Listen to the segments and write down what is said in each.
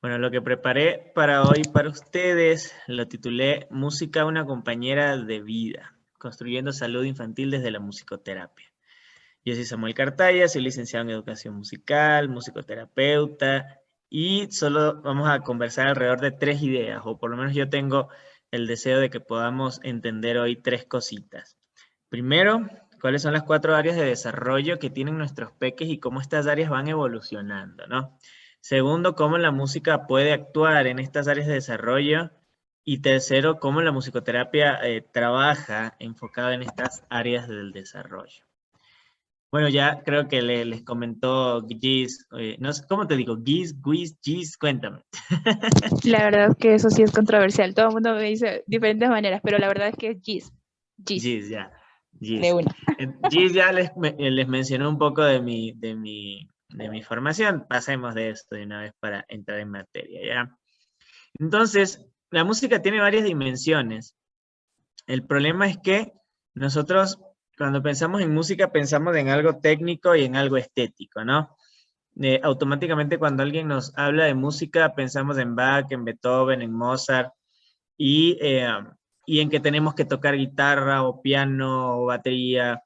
Bueno, lo que preparé para hoy para ustedes lo titulé Música, una compañera de vida, construyendo salud infantil desde la musicoterapia. Yo soy Samuel Cartaya, soy licenciado en educación musical, musicoterapeuta, y solo vamos a conversar alrededor de tres ideas, o por lo menos yo tengo el deseo de que podamos entender hoy tres cositas. Primero, cuáles son las cuatro áreas de desarrollo que tienen nuestros peques y cómo estas áreas van evolucionando, ¿no? Segundo, cómo la música puede actuar en estas áreas de desarrollo. Y tercero, cómo la musicoterapia trabaja enfocada en estas áreas del desarrollo. Bueno, ya creo que les comentó Giz, no sé, ¿cómo te digo? Giz, Giz, Giz, cuéntame. La verdad que eso sí es controversial. Todo el mundo me dice diferentes maneras, pero la verdad es que es Gis. Gis, Giz, ya, de Giz. una. Giz ya les mencionó un poco de mi formación. Pasemos de esto de una vez para entrar en materia, ¿ya? Entonces, la música tiene varias dimensiones. El problema es que nosotros, cuando pensamos en música, pensamos en algo técnico y en algo estético, ¿no? Automáticamente cuando alguien nos habla de música, pensamos en Bach, en Beethoven, en Mozart, y, eh, y en que tenemos que tocar guitarra o piano o batería.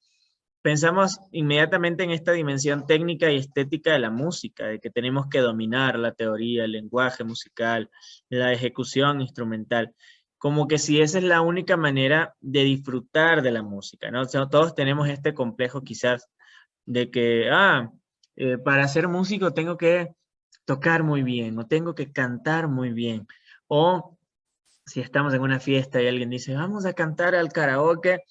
Pensamos inmediatamente en esta dimensión técnica y estética de la música, de que tenemos que dominar la teoría, el lenguaje musical, la ejecución instrumental, como que si esa es la única manera de disfrutar de la música, ¿no? O sea, todos tenemos este complejo quizás de que, para ser músico tengo que tocar muy bien o tengo que cantar muy bien. O si estamos en una fiesta y alguien dice, vamos a cantar al karaoke,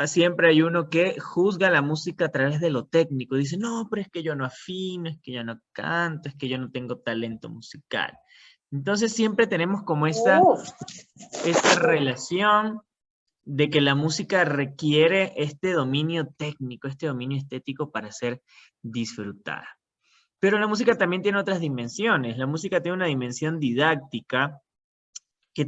siempre hay uno que juzga la música a través de lo técnico. Dice, no, pero es que yo no afino, es que yo no canto, es que yo no tengo talento musical. Entonces siempre tenemos como esta relación de que la música requiere este dominio técnico, este dominio estético para ser disfrutada. Pero la música también tiene otras dimensiones. La música tiene una dimensión didáctica que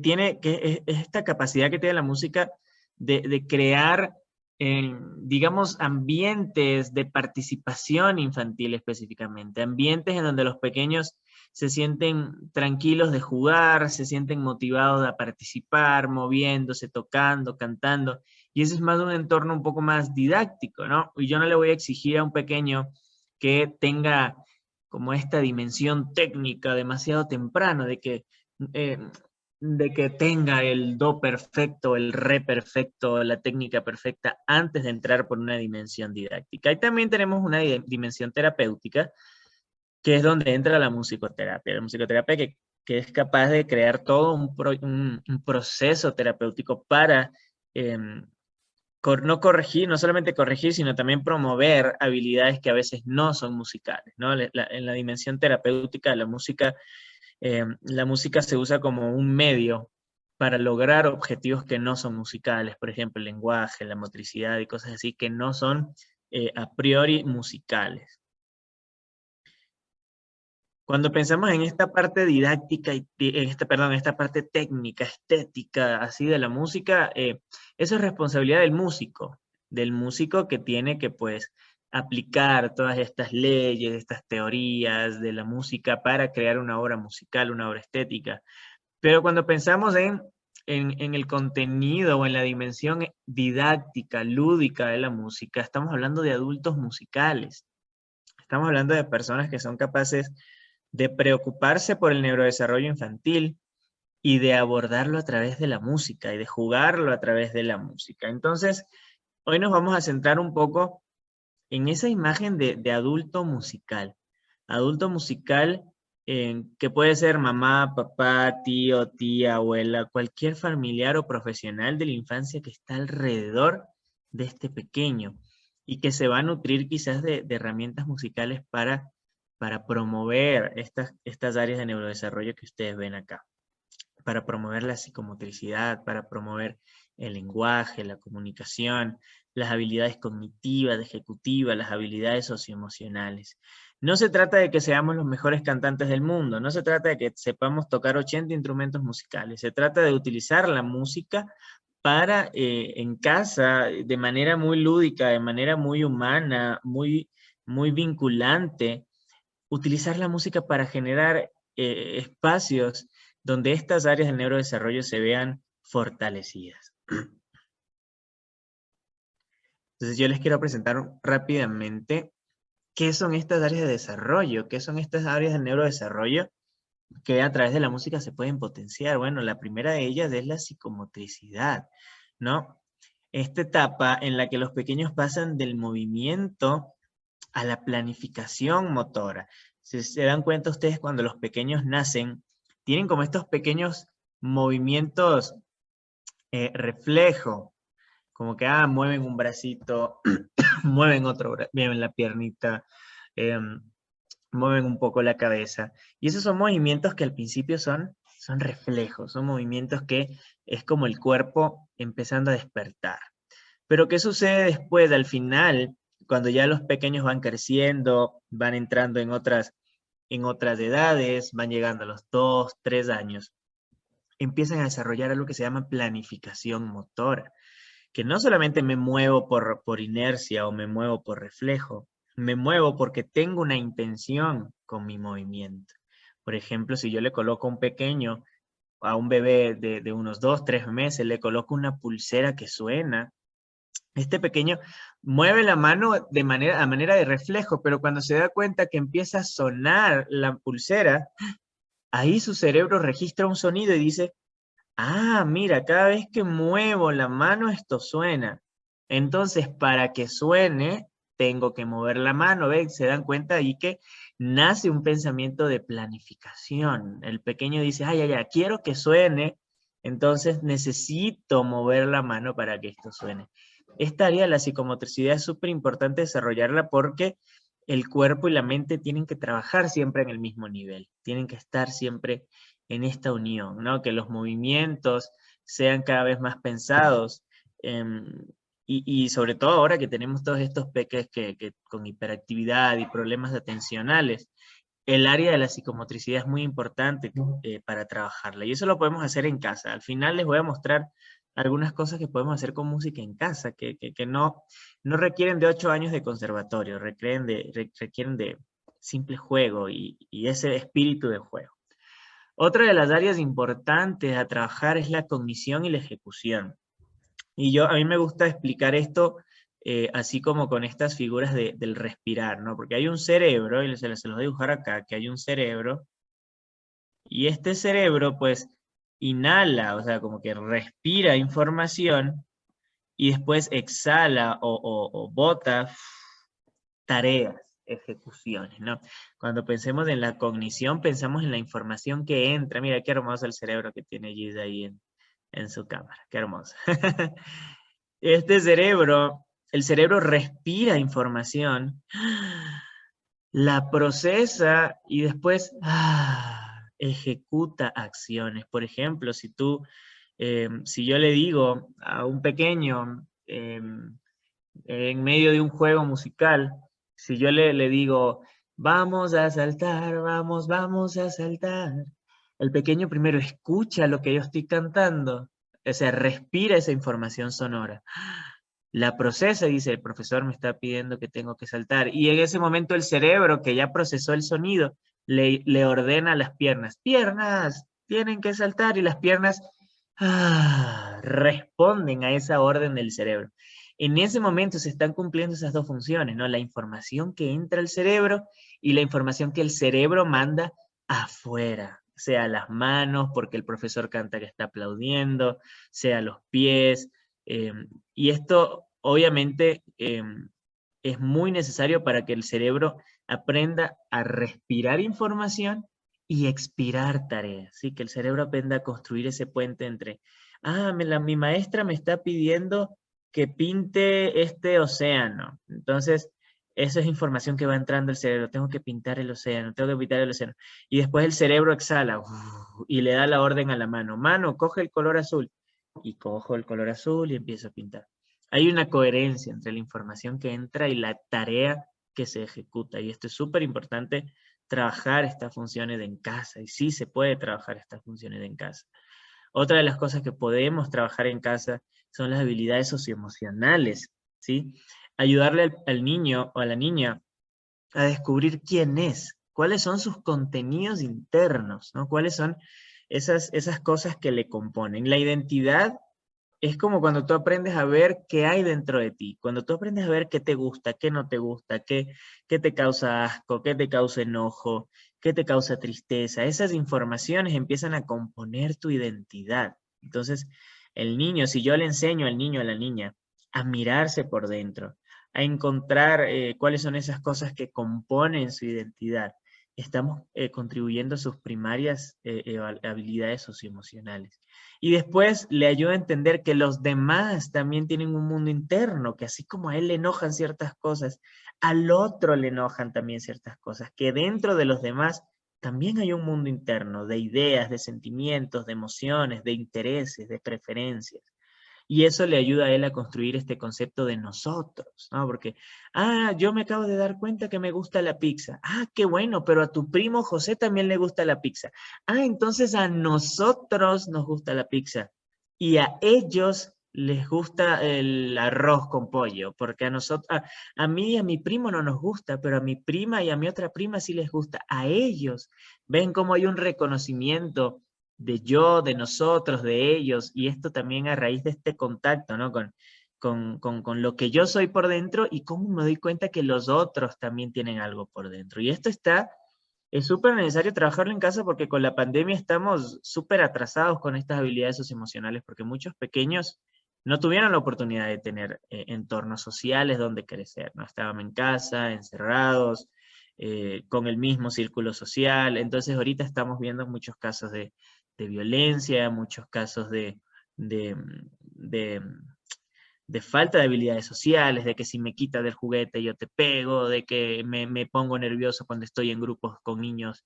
es esta capacidad que tiene la música de crear, digamos, ambientes de participación infantil específicamente, ambientes en donde los pequeños se sienten tranquilos de jugar, se sienten motivados a participar, moviéndose, tocando, cantando, y ese es más un entorno un poco más didáctico, ¿no? Y yo no le voy a exigir a un pequeño que tenga como esta dimensión técnica demasiado temprano, eh, de que tenga el do perfecto, el re perfecto, la técnica perfecta antes de entrar por una dimensión didáctica. Y también tenemos una dimensión terapéutica, que es donde entra la musicoterapia. La musicoterapia que es capaz de crear todo un proceso terapéutico para no corregir, no solamente corregir, sino también promover habilidades que a veces no son musicales, ¿no? En la dimensión terapéutica de la música se usa como un medio para lograr objetivos que no son musicales, por ejemplo, el lenguaje, la motricidad y cosas así que no son a priori musicales. Cuando pensamos en esta parte didáctica en esta parte técnica, estética, así de la música, eso es responsabilidad del músico que tiene que, pues, aplicar todas estas leyes, estas teorías de la música para crear una obra musical, una obra estética. Pero cuando pensamos en el contenido o en la dimensión didáctica, lúdica de la música, estamos hablando de adultos musicales. Estamos hablando de personas que son capaces de preocuparse por el neurodesarrollo infantil y de abordarlo a través de la música y de jugarlo a través de la música. Entonces, hoy nos vamos a centrar un poco en esa imagen de adulto musical. Adulto musical que puede ser mamá, papá, tío, tía, abuela, cualquier familiar o profesional de la infancia que está alrededor de este pequeño y que se va a nutrir quizás de herramientas musicales para promover estas áreas de neurodesarrollo que ustedes ven acá, para promover la psicomotricidad, para promover el lenguaje, la comunicación, las habilidades cognitivas, ejecutivas, las habilidades socioemocionales. No se trata de que seamos los mejores cantantes del mundo, no se trata de que sepamos tocar 80 instrumentos musicales, se trata de utilizar la música para en casa, de manera muy lúdica, de manera muy humana, muy vinculante, utilizar la música para generar espacios donde estas áreas del neurodesarrollo se vean fortalecidas. Entonces yo les quiero presentar rápidamente qué son estas áreas de desarrollo, qué son estas áreas del neurodesarrollo que a través de la música se pueden potenciar. Bueno, la primera de ellas es la psicomotricidad, ¿no? Esta etapa en la que los pequeños pasan del movimiento a la planificación motora. Si se dan cuenta ustedes, cuando los pequeños nacen, tienen como estos pequeños movimientos reflejo, como que mueven un bracito, mueven otro, mueven la piernita, mueven un poco la cabeza. Y esos son movimientos que al principio son reflejos, son movimientos que es como el cuerpo empezando a despertar. Pero ¿qué sucede después, al final, cuando ya los pequeños van creciendo, van entrando en otras edades, van llegando a los 2, 3 años? Empiezan a desarrollar algo que se llama planificación motora, que no solamente me muevo por inercia o me muevo por reflejo, me muevo porque tengo una intención con mi movimiento. Por ejemplo, si yo le coloco a un pequeño, a un bebé de unos 2, 3 meses, le coloco una pulsera que suena, este pequeño mueve la mano a manera de reflejo, pero cuando se da cuenta que empieza a sonar la pulsera, ahí su cerebro registra un sonido y dice, mira, cada vez que muevo la mano esto suena. Entonces, para que suene, tengo que mover la mano. ¿Ven? Se dan cuenta ahí que nace un pensamiento de planificación. El pequeño dice, quiero que suene, entonces necesito mover la mano para que esto suene. Esta área de la psicomotricidad es súper importante desarrollarla porque el cuerpo y la mente tienen que trabajar siempre en el mismo nivel, tienen que estar siempre en esta unión, ¿no? Que los movimientos sean cada vez más pensados, y sobre todo ahora que tenemos todos estos peques que con hiperactividad y problemas atencionales, el área de la psicomotricidad es muy importante para trabajarla, y eso lo podemos hacer en casa. Al final les voy a mostrar algunas cosas que podemos hacer con música en casa, que no requieren de 8 años de conservatorio, requieren de simple juego y ese espíritu de juego. Otra de las áreas importantes a trabajar es la cognición y la ejecución. Y a mí me gusta explicar esto así como con estas figuras del respirar, ¿no? Porque hay un cerebro, y se los voy a dibujar acá, que hay un cerebro, y este cerebro pues inhala, o sea, como que respira información, y después exhala o bota tareas, ejecuciones, ¿no? Cuando pensemos en la cognición, pensamos en la información que entra. Mira, qué hermoso el cerebro que tiene Giz ahí en su cámara, qué hermoso. Este cerebro, el cerebro respira información, la procesa y después ejecuta acciones. Por ejemplo, si yo le digo a un pequeño en medio de un juego musical, si yo le digo, vamos a saltar, vamos a saltar, el pequeño primero escucha lo que yo estoy cantando, o sea, respira esa información sonora, la procesa y dice, el profesor me está pidiendo que tengo que saltar, y en ese momento el cerebro que ya procesó el sonido, le ordena a las piernas, tienen que saltar, y las piernas responden a esa orden del cerebro. En ese momento se están cumpliendo esas dos funciones, ¿no? La información que entra al cerebro y la información que el cerebro manda afuera, sea las manos, porque el profesor canta que está aplaudiendo, sea los pies, y esto obviamente es muy necesario para que el cerebro aprenda a respirar información y expirar tareas, ¿sí? Que el cerebro aprenda a construir ese puente entre, mi maestra me está pidiendo que pinte este océano. Entonces, esa es información que va entrando al cerebro. Tengo que pintar el océano, tengo que pintar el océano. Y después el cerebro exhala y le da la orden a la mano. Mano, coge el color azul. Y cojo el color azul y empiezo a pintar. Hay una coherencia entre la información que entra y la tarea que se ejecuta. Y esto es súper importante, trabajar estas funciones en casa. Y sí se puede trabajar estas funciones en casa. Otra de las cosas que podemos trabajar en casa son las habilidades socioemocionales, ¿sí? Ayudarle al niño o a la niña a descubrir quién es, cuáles son sus contenidos internos, ¿no? Cuáles son esas cosas que le componen. La identidad es como cuando tú aprendes a ver qué hay dentro de ti, cuando tú aprendes a ver qué te gusta, qué no te gusta, qué te causa asco, qué te causa enojo, qué te causa tristeza. Esas informaciones empiezan a componer tu identidad. Entonces, el niño, si yo le enseño al niño, a la niña, a mirarse por dentro, a encontrar cuáles son esas cosas que componen su identidad, estamos contribuyendo a sus primarias habilidades socioemocionales. Y después le ayuda a entender que los demás también tienen un mundo interno, que así como a él le enojan ciertas cosas, al otro le enojan también ciertas cosas, que dentro de los demás también hay un mundo interno de ideas, de sentimientos, de emociones, de intereses, de preferencias. Y eso le ayuda a él a construir este concepto de nosotros, ¿no? Porque, yo me acabo de dar cuenta que me gusta la pizza. Qué bueno, pero a tu primo José también le gusta la pizza. Entonces a nosotros nos gusta la pizza. Y a ellos les gusta el arroz con pollo, porque a nosotros, a mí y a mi primo no nos gusta, pero a mi prima y a mi otra prima sí les gusta. A ellos, ven cómo hay un reconocimiento de yo, de nosotros, de ellos, y esto también a raíz de este contacto, ¿no? Con lo que yo soy por dentro y cómo me doy cuenta que los otros también tienen algo por dentro. Y esto es súper necesario trabajarlo en casa porque con la pandemia estamos súper atrasados con estas habilidades socioemocionales porque muchos pequeños no tuvieron la oportunidad de tener entornos sociales donde crecer, ¿no? Estaban en casa, encerrados, con el mismo círculo social. Entonces ahorita estamos viendo muchos casos de violencia, muchos casos de, de, de falta de habilidades sociales, de que si me quitas del juguete yo te pego, de que me pongo nervioso cuando estoy en grupos con niños,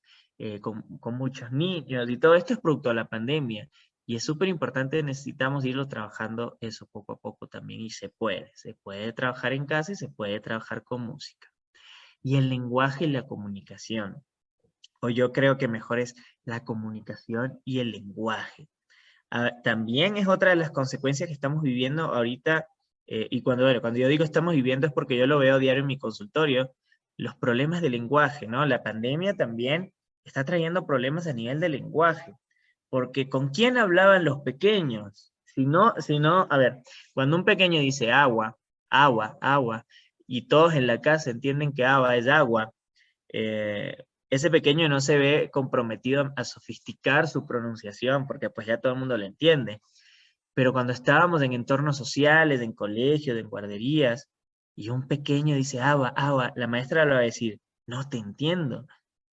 con muchos niños, y todo esto es producto de la pandemia. Y es súper importante, necesitamos irlo trabajando eso poco a poco también, y se puede trabajar en casa y se puede trabajar con música. Y el lenguaje y la comunicación, o yo creo que mejor es la comunicación y el lenguaje. También es otra de las consecuencias que estamos viviendo ahorita, y cuando yo digo estamos viviendo es porque yo lo veo diario en mi consultorio, los problemas de lenguaje, ¿no? La pandemia también está trayendo problemas a nivel de lenguaje, porque ¿con quién hablaban los pequeños? Si no, a ver, cuando un pequeño dice agua, agua, agua, y todos en la casa entienden que agua es agua, ese pequeño no se ve comprometido a sofisticar su pronunciación, porque pues ya todo el mundo lo entiende. Pero cuando estábamos en entornos sociales, en colegios, en guarderías, y un pequeño dice, agua, agua, la maestra le va a decir, no te entiendo.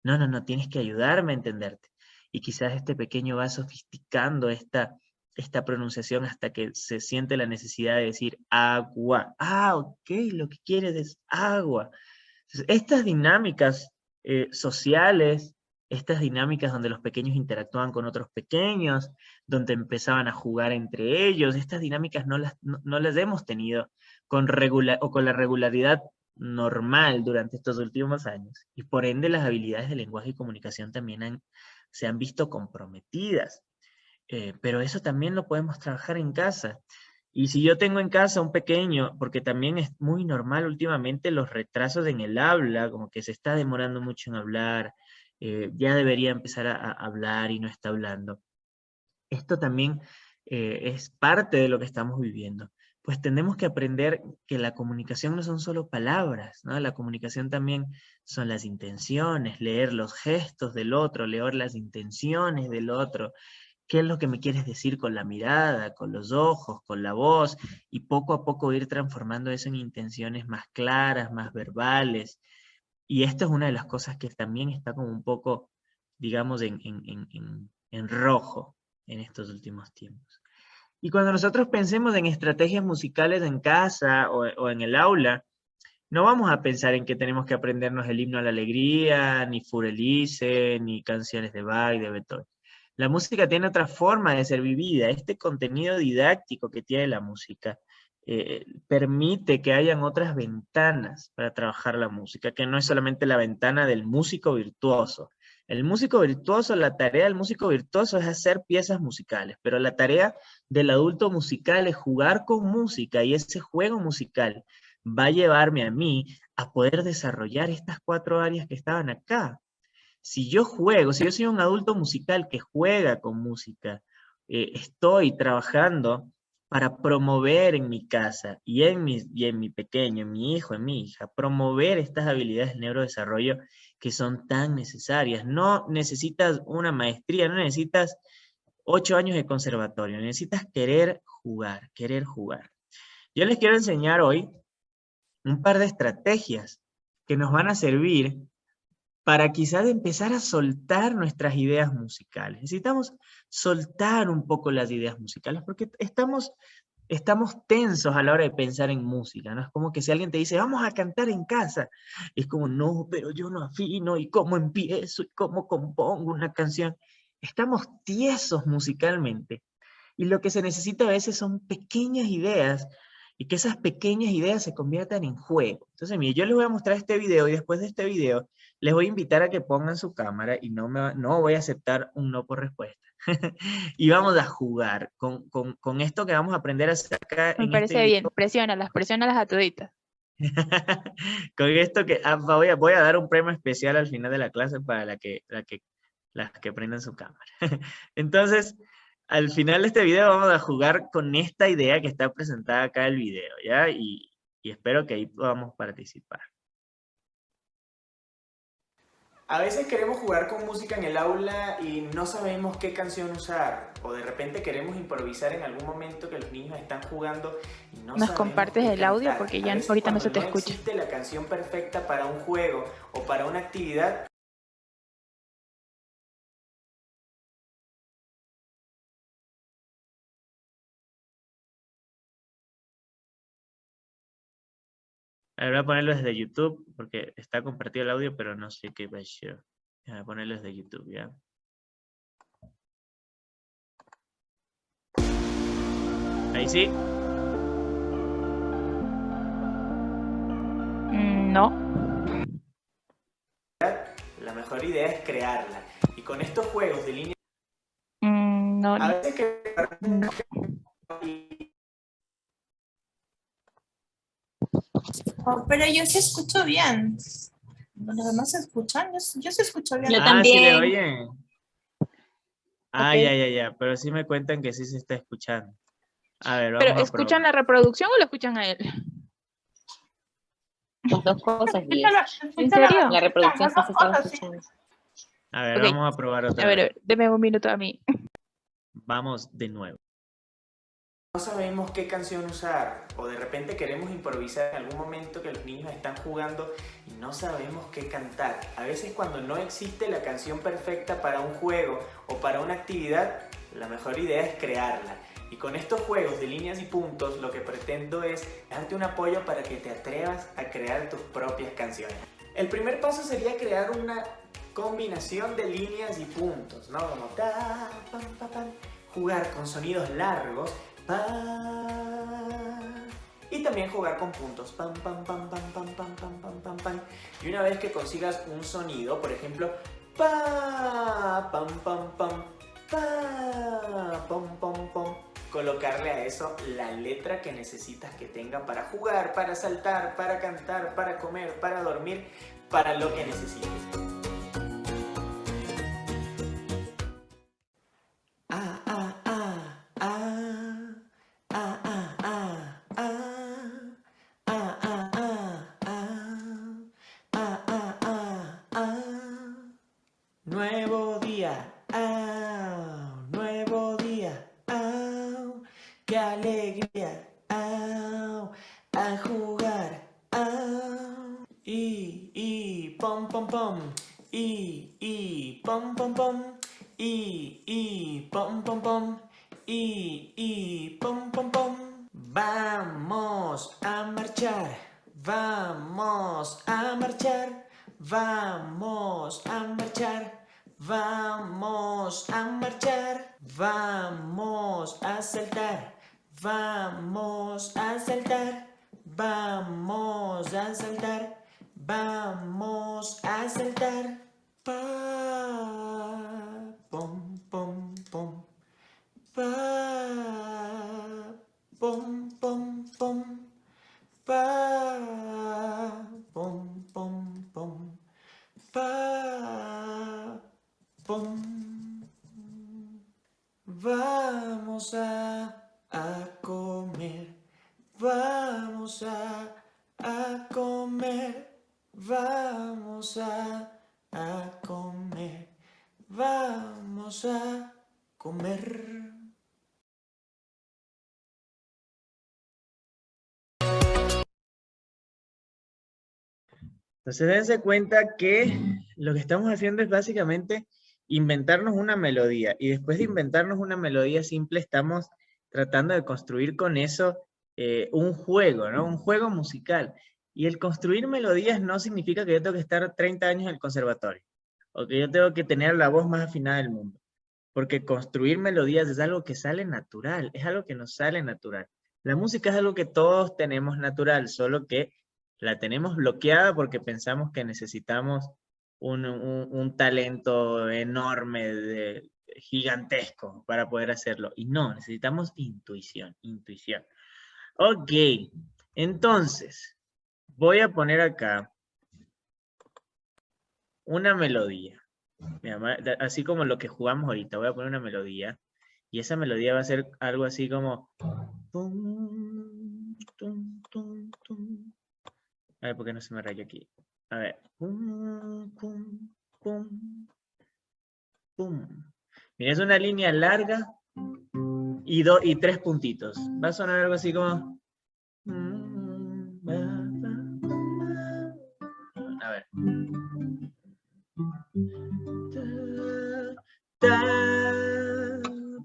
No, no, no, tienes que ayudarme a entenderte. Y quizás este pequeño va sofisticando esta pronunciación hasta que se siente la necesidad de decir agua. Ok, lo que quieres es agua. Entonces, estas dinámicas sociales, estas dinámicas donde los pequeños interactúan con otros pequeños, donde empezaban a jugar entre ellos, estas dinámicas no las hemos tenido con la regularidad normal durante estos últimos años. Y por ende las habilidades de lenguaje y comunicación también se han visto comprometidas. Pero eso también lo podemos trabajar en casa. Y si yo tengo en casa un pequeño, porque también es muy normal últimamente los retrasos en el habla, como que se está demorando mucho en hablar, ya debería empezar a hablar y no está hablando. Esto también es parte de lo que estamos viviendo. Pues tenemos que aprender que la comunicación no son solo palabras, ¿no? La comunicación también son las intenciones, leer los gestos del otro, leer las intenciones del otro, qué es lo que me quieres decir con la mirada, con los ojos, con la voz, y poco a poco ir transformando eso en intenciones más claras, más verbales. Y esto es una de las cosas que también está como un poco, digamos, en rojo en estos últimos tiempos. Y cuando nosotros pensemos en estrategias musicales en casa o en el aula, no vamos a pensar en que tenemos que aprendernos el himno a la alegría, ni Furelice, ni canciones de Bach y de Beethoven. La música tiene otra forma de ser vivida. Este contenido didáctico que tiene la música permite que hayan otras ventanas para trabajar la música, que no es solamente la ventana del músico virtuoso. El músico virtuoso, la tarea del músico virtuoso es hacer piezas musicales, pero la tarea del adulto musical es jugar con música, y ese juego musical va a llevarme a mí a poder desarrollar estas 4 áreas que estaban acá. Si yo juego, si yo soy un adulto musical que juega con música, estoy trabajando para promover en mi casa y en mi pequeño, en mi hijo, en mi hija, promover estas habilidades de neurodesarrollo que son tan necesarias. No necesitas una maestría, no necesitas 8 años de conservatorio, necesitas querer jugar, querer jugar. Yo les quiero enseñar hoy un par de estrategias que nos van a servir para quizás empezar a soltar nuestras ideas musicales. Necesitamos soltar un poco las ideas musicales porque estamos tensos a la hora de pensar en música, ¿no? Es como que si alguien te dice, vamos a cantar en casa, es como, no, pero yo no afino, y cómo empiezo, y cómo compongo una canción. Estamos tiesos musicalmente, y lo que se necesita a veces son pequeñas ideas, y que esas pequeñas ideas se conviertan en juego. Entonces, mire, yo les voy a mostrar este video, y después de este video, les voy a invitar a que pongan su cámara, y no voy a aceptar un no por respuesta. Y vamos a jugar con esto que vamos a aprender a hacer acá Me en este parece bien, video. presiónalas a toditas. Con esto que voy a dar un premio especial al final de la clase para las que prendan su cámara. Entonces, al final de este video vamos a jugar con esta idea que está presentada acá en el video, ¿ya? Y espero que ahí podamos participar. A veces queremos jugar con música en el aula y no sabemos qué canción usar. O de repente queremos improvisar en algún momento que los niños están jugando y no Nos sabemos compartes qué el audio cantar. porque A ya veces ahorita no cuando se te no escucha. existe la canción perfecta para un juego o para una actividad, A ver, voy a ponerlo desde YouTube porque está compartido el audio, pero no sé qué va a ser. Voy a ponerlo desde YouTube, ¿ya? Ahí sí. No, la mejor idea es crearla. Y con estos juegos de línea, no, a veces que no. Oh, pero yo sí escucho bien. Los demás se escuchan, yo sí escucho bien. Yo ¿Sí le también. oyen? Ah, Ok. ya, pero sí me cuentan que sí se está escuchando. A ver, ¿Pero vamos a escuchan probar. la reproducción o lo escuchan a él? Las dos cosas, y ¿En serio? la reproducción sí se estaba escuchando. A ver, Ok. vamos a probar otra A vez. ver, deme un minuto a mí. Vamos de nuevo. no sabemos qué canción usar o de repente queremos improvisar en algún momento que los niños están jugando y no sabemos qué cantar. A veces cuando no existe la canción perfecta para un juego o para una actividad, la mejor idea es crearla. Y con estos juegos de líneas y puntos lo que pretendo es darte un apoyo para que te atrevas a crear tus propias canciones. El primer paso sería crear una combinación de líneas y puntos, ¿no? Como ta, pam, pam, pam. Jugar con sonidos largos. Y también jugar con puntos. Pam, pam, pam, pam, pam, pam, pam, pam, pam, pam. Y una vez que consigas un sonido, por ejemplo, pa, pam, pam, pam, pa, pam, pam, pam, colocarle a eso la letra que necesitas que tenga para jugar, para saltar, para cantar, para comer, para dormir, para lo que necesites. Nuevo día, nuevo día, qué alegría, a jugar, y, pom, pom, pom, y, pom, pom, pom, y, pom, pom, pom, y, pom, pom, pom. Vamos a marchar, vamos a marchar, vamos a marchar, vamos a marchar, vamos a saltar, vamos a saltar, vamos a saltar, vamos a saltar. Pa, pom, pom, pom. Pa, pom, pom, pom. Pa, pom, pom, pom. Pa, Vamos a comer. Vamos a comer. Vamos a comer. Vamos a comer. Entonces dense cuenta que lo que estamos haciendo es básicamente inventarnos una melodía, y después de inventarnos una melodía simple estamos tratando de construir con eso un juego, ¿no? Un juego musical. Y el construir melodías no significa que yo tengo que estar 30 años en el conservatorio, o que yo tengo que tener la voz más afinada del mundo, porque construir melodías es algo que sale natural, es algo que nos sale natural. La música es algo que todos tenemos natural, solo que la tenemos bloqueada porque pensamos que necesitamos un talento enorme, gigantesco para poder hacerlo. Y no, necesitamos intuición, intuición. Ok, entonces, voy a poner acá una melodía. Así como lo que jugamos ahorita, voy a poner una melodía. Y esa melodía va a ser algo así como... Tum, tum, tum, tum. A ver, ¿por qué no se me rayó aquí? A ver. Pum, pum, pum, pum. Mira, es una línea larga y 3 puntitos. Va a sonar algo así como... A ver. Ta,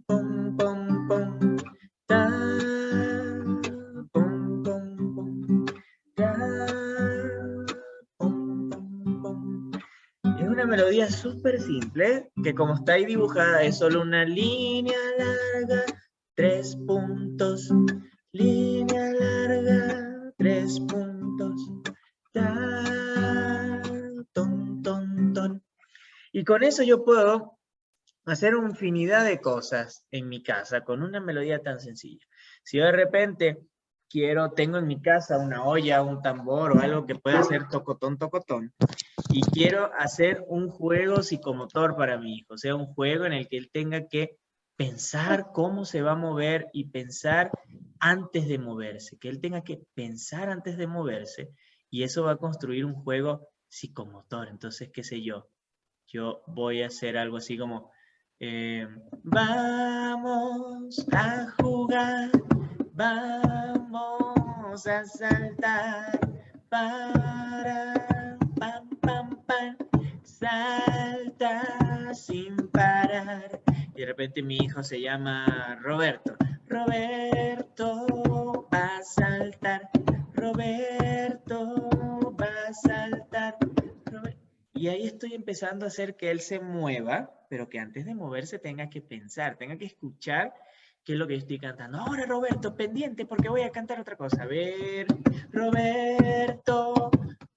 pum, pum, pum. Ta, pum, pum, pum. Ta, pum, pum, pum. Es una melodía súper simple, que como está ahí dibujada es solo una línea larga, 3 puntos, línea larga, 3 puntos, ta, ton, ton, ton. Y con eso yo puedo hacer una infinidad de cosas en mi casa con una melodía tan sencilla. Si yo de repente tengo en mi casa una olla, un tambor o algo que pueda hacer tocotón, tocotón, y quiero hacer un juego psicomotor para mi hijo, o sea, un juego en el que él tenga que pensar cómo se va a mover y pensar antes de moverse, que él tenga que pensar antes de moverse, y eso va a construir un juego psicomotor. Entonces, qué sé yo voy a hacer algo así como, vamos a jugar, vamos a saltar, para, pam, pam, pam, salta sin parar. Y de repente mi hijo se llama Roberto. Roberto va a saltar, Roberto va a saltar. Y ahí estoy empezando a hacer que él se mueva, pero que antes de moverse tenga que pensar, tenga que escuchar qué es lo que yo estoy cantando. Ahora, Roberto, pendiente, porque voy a cantar otra cosa. A ver, Roberto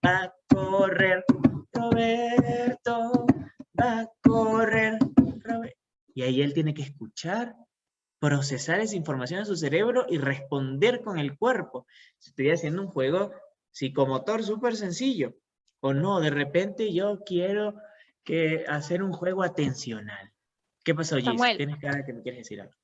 va a correr, Roberto va a correr. Y ahí él tiene que escuchar, procesar esa información en su cerebro y responder con el cuerpo. Estoy haciendo un juego psicomotor súper sencillo. O no, de repente yo quiero hacer un juego atencional. ¿Qué pasó, Gis? Samuel, Tienes cara que me quieres decir algo.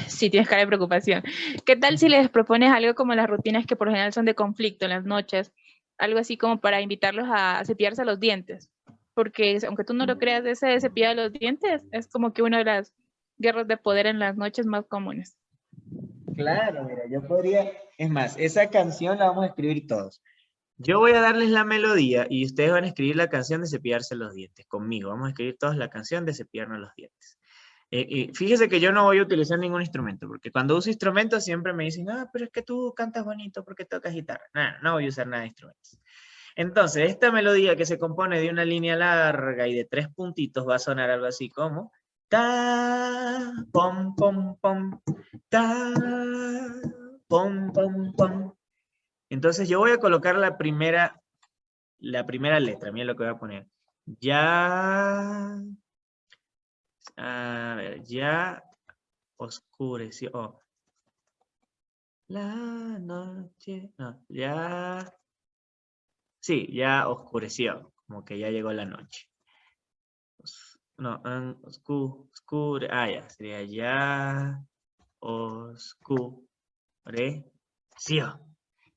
sí tienes cara de preocupación. ¿Qué tal si les propones algo como las rutinas que por lo general son de conflicto en las noches? Algo así como para invitarlos a cepillarse los dientes. Porque aunque tú no lo creas, ese de cepillar los dientes es como que una de las guerras de poder en las noches más comunes. Claro, mira, yo podría... Es más, esa canción la vamos a escribir todos. Yo voy a darles la melodía y ustedes van a escribir la canción de cepillarse los dientes conmigo. Vamos a escribir todos la canción de cepillarnos los dientes. Fíjese que yo no voy a utilizar ningún instrumento, porque cuando uso instrumentos siempre me dicen, pero es que tú cantas bonito porque tocas guitarra. No voy a usar nada de instrumentos. Entonces, esta melodía que se compone de una línea larga y de 3 puntitos va a sonar algo así como ta, pom, pom, pom, ta, pom, pom, pom. Entonces yo voy a colocar la primera letra. Miren lo que voy a poner. Ya, a ver, ya oscureció. Oh. La noche, no, ya, sí, ya oscureció, como que ya llegó la noche. No, oscure. Ah, ya, sería ya. Oscureció.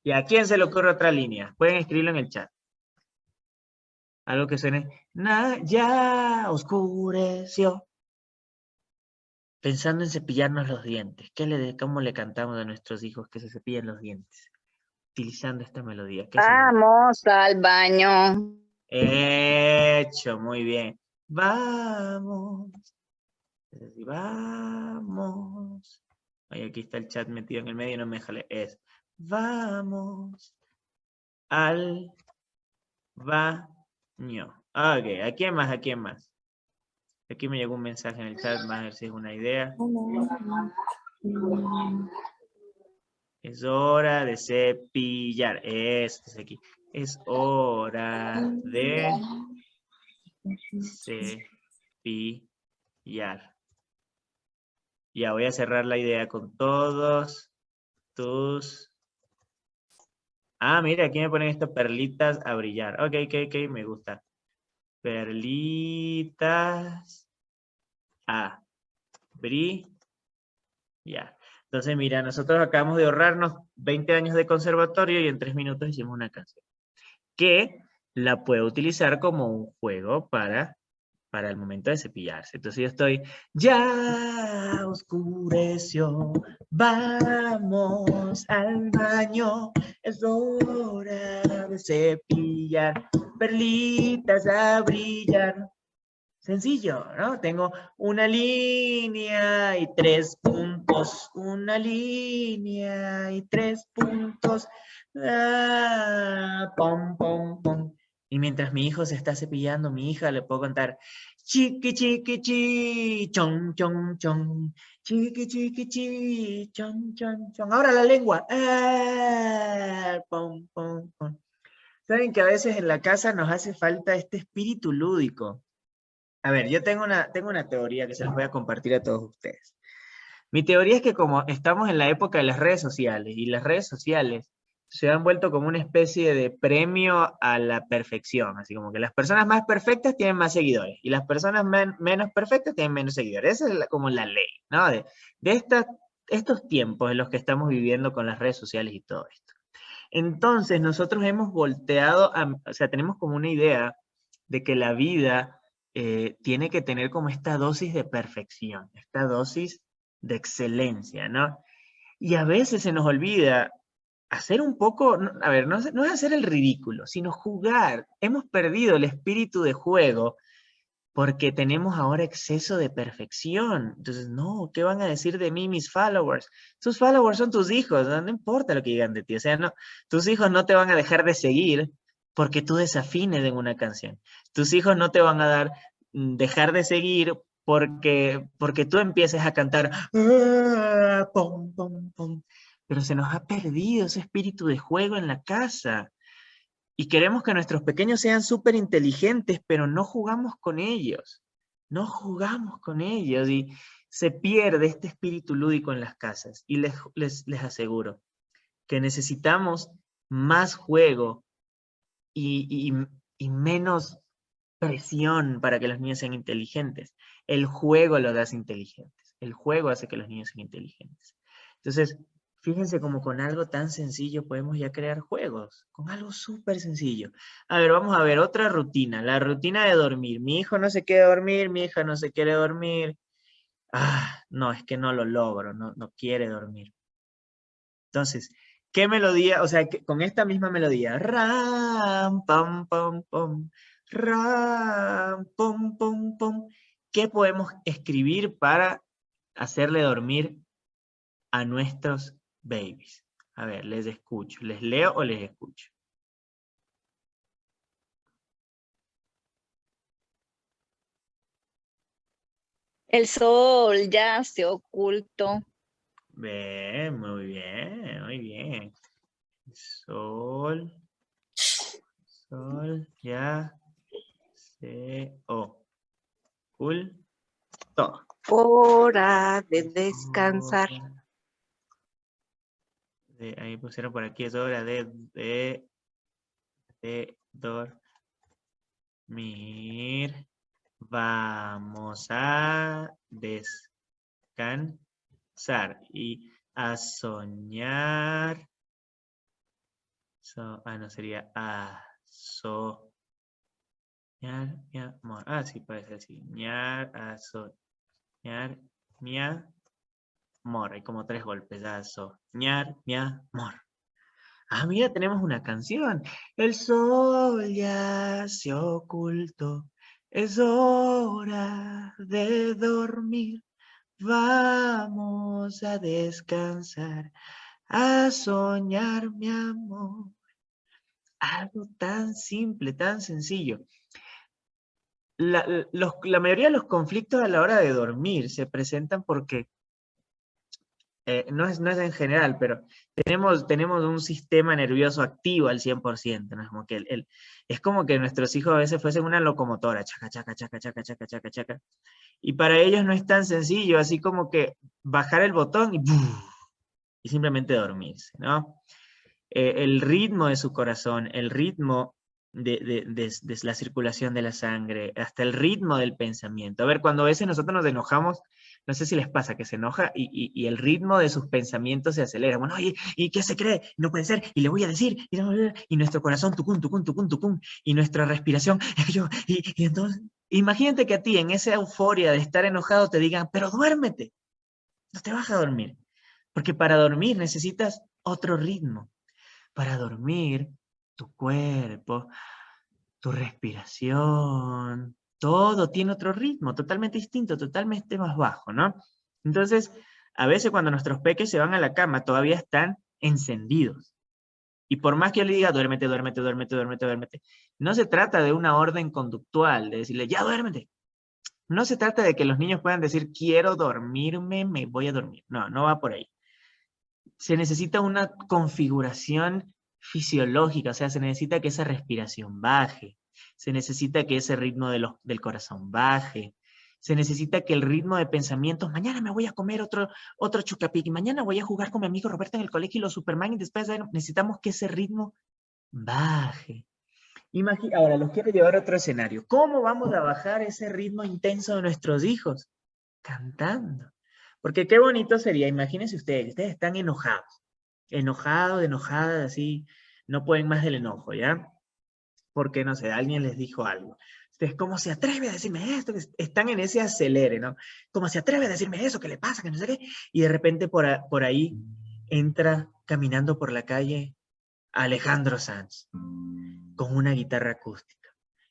¿Y a quién se le ocurre otra línea? Pueden escribirlo en el chat. Algo que suene. Ya oscureció. Pensando en cepillarnos los dientes. ¿Cómo le cantamos a nuestros hijos que se cepillen los dientes? Utilizando esta melodía. ¿Qué sería? Vamos al baño. Hecho, muy bien. Vamos. Vamos. Ay, aquí está el chat metido en el medio y no me deja leer. Es vamos al baño. Ok, ¿a quién más? ¿A quién más? Aquí me llegó un mensaje en el chat, más a ver si es una idea. Es hora de cepillar. Esto es aquí. Es hora de cepillar. Ya voy a cerrar la idea con todos tus... Ah, mira, aquí me ponen estas perlitas a brillar. Ok, me gusta. Perlitas a brillar. Entonces, mira, nosotros acabamos de ahorrarnos 20 años de conservatorio y en 3 minutos hicimos una canción. Que la puedo utilizar como un juego para el momento de cepillarse. Entonces yo estoy, ya oscureció, vamos al baño, es hora de cepillar, perlitas a brillar. Sencillo, ¿no? Tengo una línea y 3 puntos, una línea y 3 puntos, pom, pom, pom. Y mientras mi hijo se está cepillando, mi hija le puedo cantar, chiqui, chiqui, chi, chon, chon, chon, chiqui, chiqui, chi, chon, chon, chon. Ahora la lengua, pom, pom, pom. Saben que a veces en la casa nos hace falta este espíritu lúdico. A ver, yo tengo una teoría que se las voy a compartir a todos ustedes. Mi teoría es que como estamos en la época de las redes sociales, y las redes sociales se han vuelto como una especie de premio a la perfección, así como que las personas más perfectas tienen más seguidores, y las personas menos perfectas tienen menos seguidores. Esa es como la ley, ¿no? De estos tiempos en los que estamos viviendo con las redes sociales y todo esto. Entonces, nosotros hemos volteado, o sea, tenemos como una idea de que la vida tiene que tener como esta dosis de perfección, esta dosis de excelencia, ¿no? Y a veces se nos olvida hacer un poco, a ver, no es hacer el ridículo, sino jugar. Hemos perdido el espíritu de juego porque tenemos ahora exceso de perfección. Entonces, no, ¿qué van a decir de mí mis followers? Tus followers son tus hijos, no importa lo que digan de ti. O sea, no, tus hijos no te van a dejar de seguir porque tú desafines en una canción. Tus hijos no te van a dejar de seguir porque tú empieces a cantar pom, pom, pom. Pero se nos ha perdido ese espíritu de juego en la casa. Y queremos que nuestros pequeños sean súper inteligentes, pero no jugamos con ellos. No jugamos con ellos y se pierde este espíritu lúdico en las casas. Y les aseguro que necesitamos más juego y menos presión para que los niños sean inteligentes. El juego los hace inteligentes. El juego hace que los niños sean inteligentes. Entonces, fíjense como con algo tan sencillo podemos ya crear juegos, con algo súper sencillo. A ver, vamos a ver otra rutina, la rutina de dormir. Mi hijo no se quiere dormir, mi hija no se quiere dormir. No, es que no lo logro, no quiere dormir. Entonces, ¿qué melodía? O sea, con esta misma melodía, ram, pam, pam, pam, ram, pum, pum, pum, ¿qué podemos escribir para hacerle dormir a nuestros babies? A ver, les escucho. ¿Les leo o les escucho? El sol ya se ocultó. Bien, muy bien, muy bien. Sol, ya se ocultó. Hora de descansar. Ahí pusieron por aquí, es hora de dormir. Vamos a descansar y a soñar. No sería a soñar mi amor. Ah, sí, puede ser así. A soñar mi amor. Hay como 3 golpes. A soñar mi amor. Ah, mira, tenemos una canción. El sol ya se ocultó. Es hora de dormir. Vamos a descansar, a soñar, mi amor. Algo tan simple, tan sencillo. La mayoría de los conflictos a la hora de dormir se presentan porque, no es en general, pero tenemos un sistema nervioso activo al 100%, ¿no? Es como que es como que nuestros hijos a veces fuesen una locomotora, chaca, chaca, chaca, chaca, chaca, chaca, chaca. Y para ellos no es tan sencillo, así como que bajar el botón y simplemente dormirse, ¿no? El ritmo de su corazón, el ritmo de la circulación de la sangre, hasta el ritmo del pensamiento. A ver, cuando a veces nosotros nos enojamos, no sé si les pasa que se enoja y el ritmo de sus pensamientos se acelera. Bueno, oye, ¿y qué se cree? No puede ser, y le voy a decir, y nuestro corazón, tucum, tucum, tucum, tucum, y nuestra respiración, y entonces, imagínate que a ti en esa euforia de estar enojado te digan, pero duérmete, no te vas a dormir, porque para dormir necesitas otro ritmo. Para dormir, tu cuerpo, tu respiración, todo tiene otro ritmo, totalmente distinto, totalmente más bajo, ¿no? Entonces, a veces cuando nuestros peques se van a la cama, todavía están encendidos. Y por más que yo le diga, duérmete, duérmete, duérmete, duérmete, duérmete, no se trata de una orden conductual, de decirle, ya duérmete. No se trata de que los niños puedan decir, quiero dormirme, me voy a dormir. No, no va por ahí. Se necesita una configuración fisiológica, o sea, se necesita que esa respiración baje, se necesita que ese ritmo del corazón baje, se necesita que el ritmo de pensamientos, mañana me voy a comer otro chucapic, mañana voy a jugar con mi amigo Roberto en el colegio y los Superman, y después necesitamos que ese ritmo baje. Ahora, los quiero llevar a otro escenario. ¿Cómo vamos a bajar ese ritmo intenso de nuestros hijos? Cantando. Porque qué bonito sería, imagínense ustedes están enojados, enojadas, así, no pueden más del enojo, ¿ya? Porque, no sé, alguien les dijo algo. Ustedes, ¿cómo se atreve a decirme esto? Están en ese acelere, ¿no? ¿Cómo se atreve a decirme eso? ¿Qué le pasa? Que no sé qué. Y de repente por ahí entra caminando por la calle Alejandro Sanz con una guitarra acústica.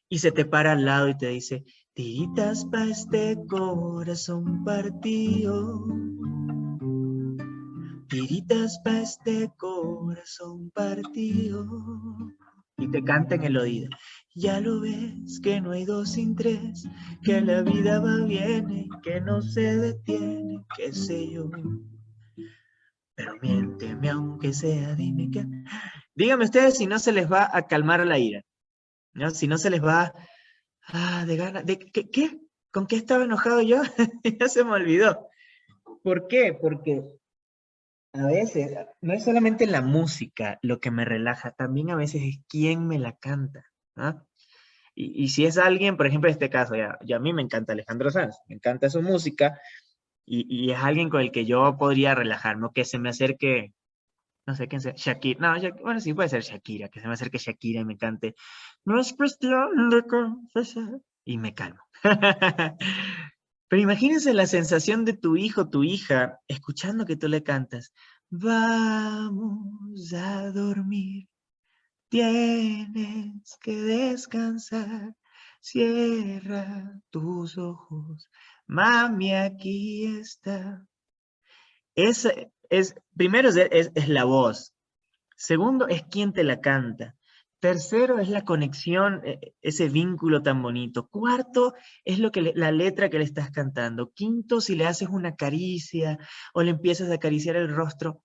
Y se te para al lado y te dice, tiritas pa' este corazón partido. Tiritas pa' este corazón partido. Y te canta en el oído. Ya lo ves que no hay 2 sin 3, que la vida va viene, que no se detiene, qué sé yo. Pero miénteme aunque sea, dime que... Díganme ustedes si no se les va a calmar la ira, ¿no? Si no se les va de ganas... ¿Qué? ¿Con qué estaba enojado yo? Ya se me olvidó. ¿Por qué? Porque a veces, no es solamente la música lo que me relaja, también a veces es quién me la canta, ¿no? Y si es alguien, por ejemplo, en este caso, ya a mí me encanta Alejandro Sanz, me encanta su música, y es alguien con el que yo podría relajarme, que se me acerque, no sé quién sea, Shakira, no, bueno, sí puede ser Shakira, que se me acerque Shakira y me cante, no es cuestión de confesar, y me calmo. Pero imagínense la sensación de tu hijo, tu hija, escuchando que tú le cantas, vamos a dormir, tienes que descansar, cierra tus ojos, mami, aquí está. Primero es la voz, segundo es quién te la canta. Tercero es la conexión, ese vínculo tan bonito. Cuarto es la letra que le estás cantando. Quinto, si le haces una caricia o le empiezas a acariciar el rostro,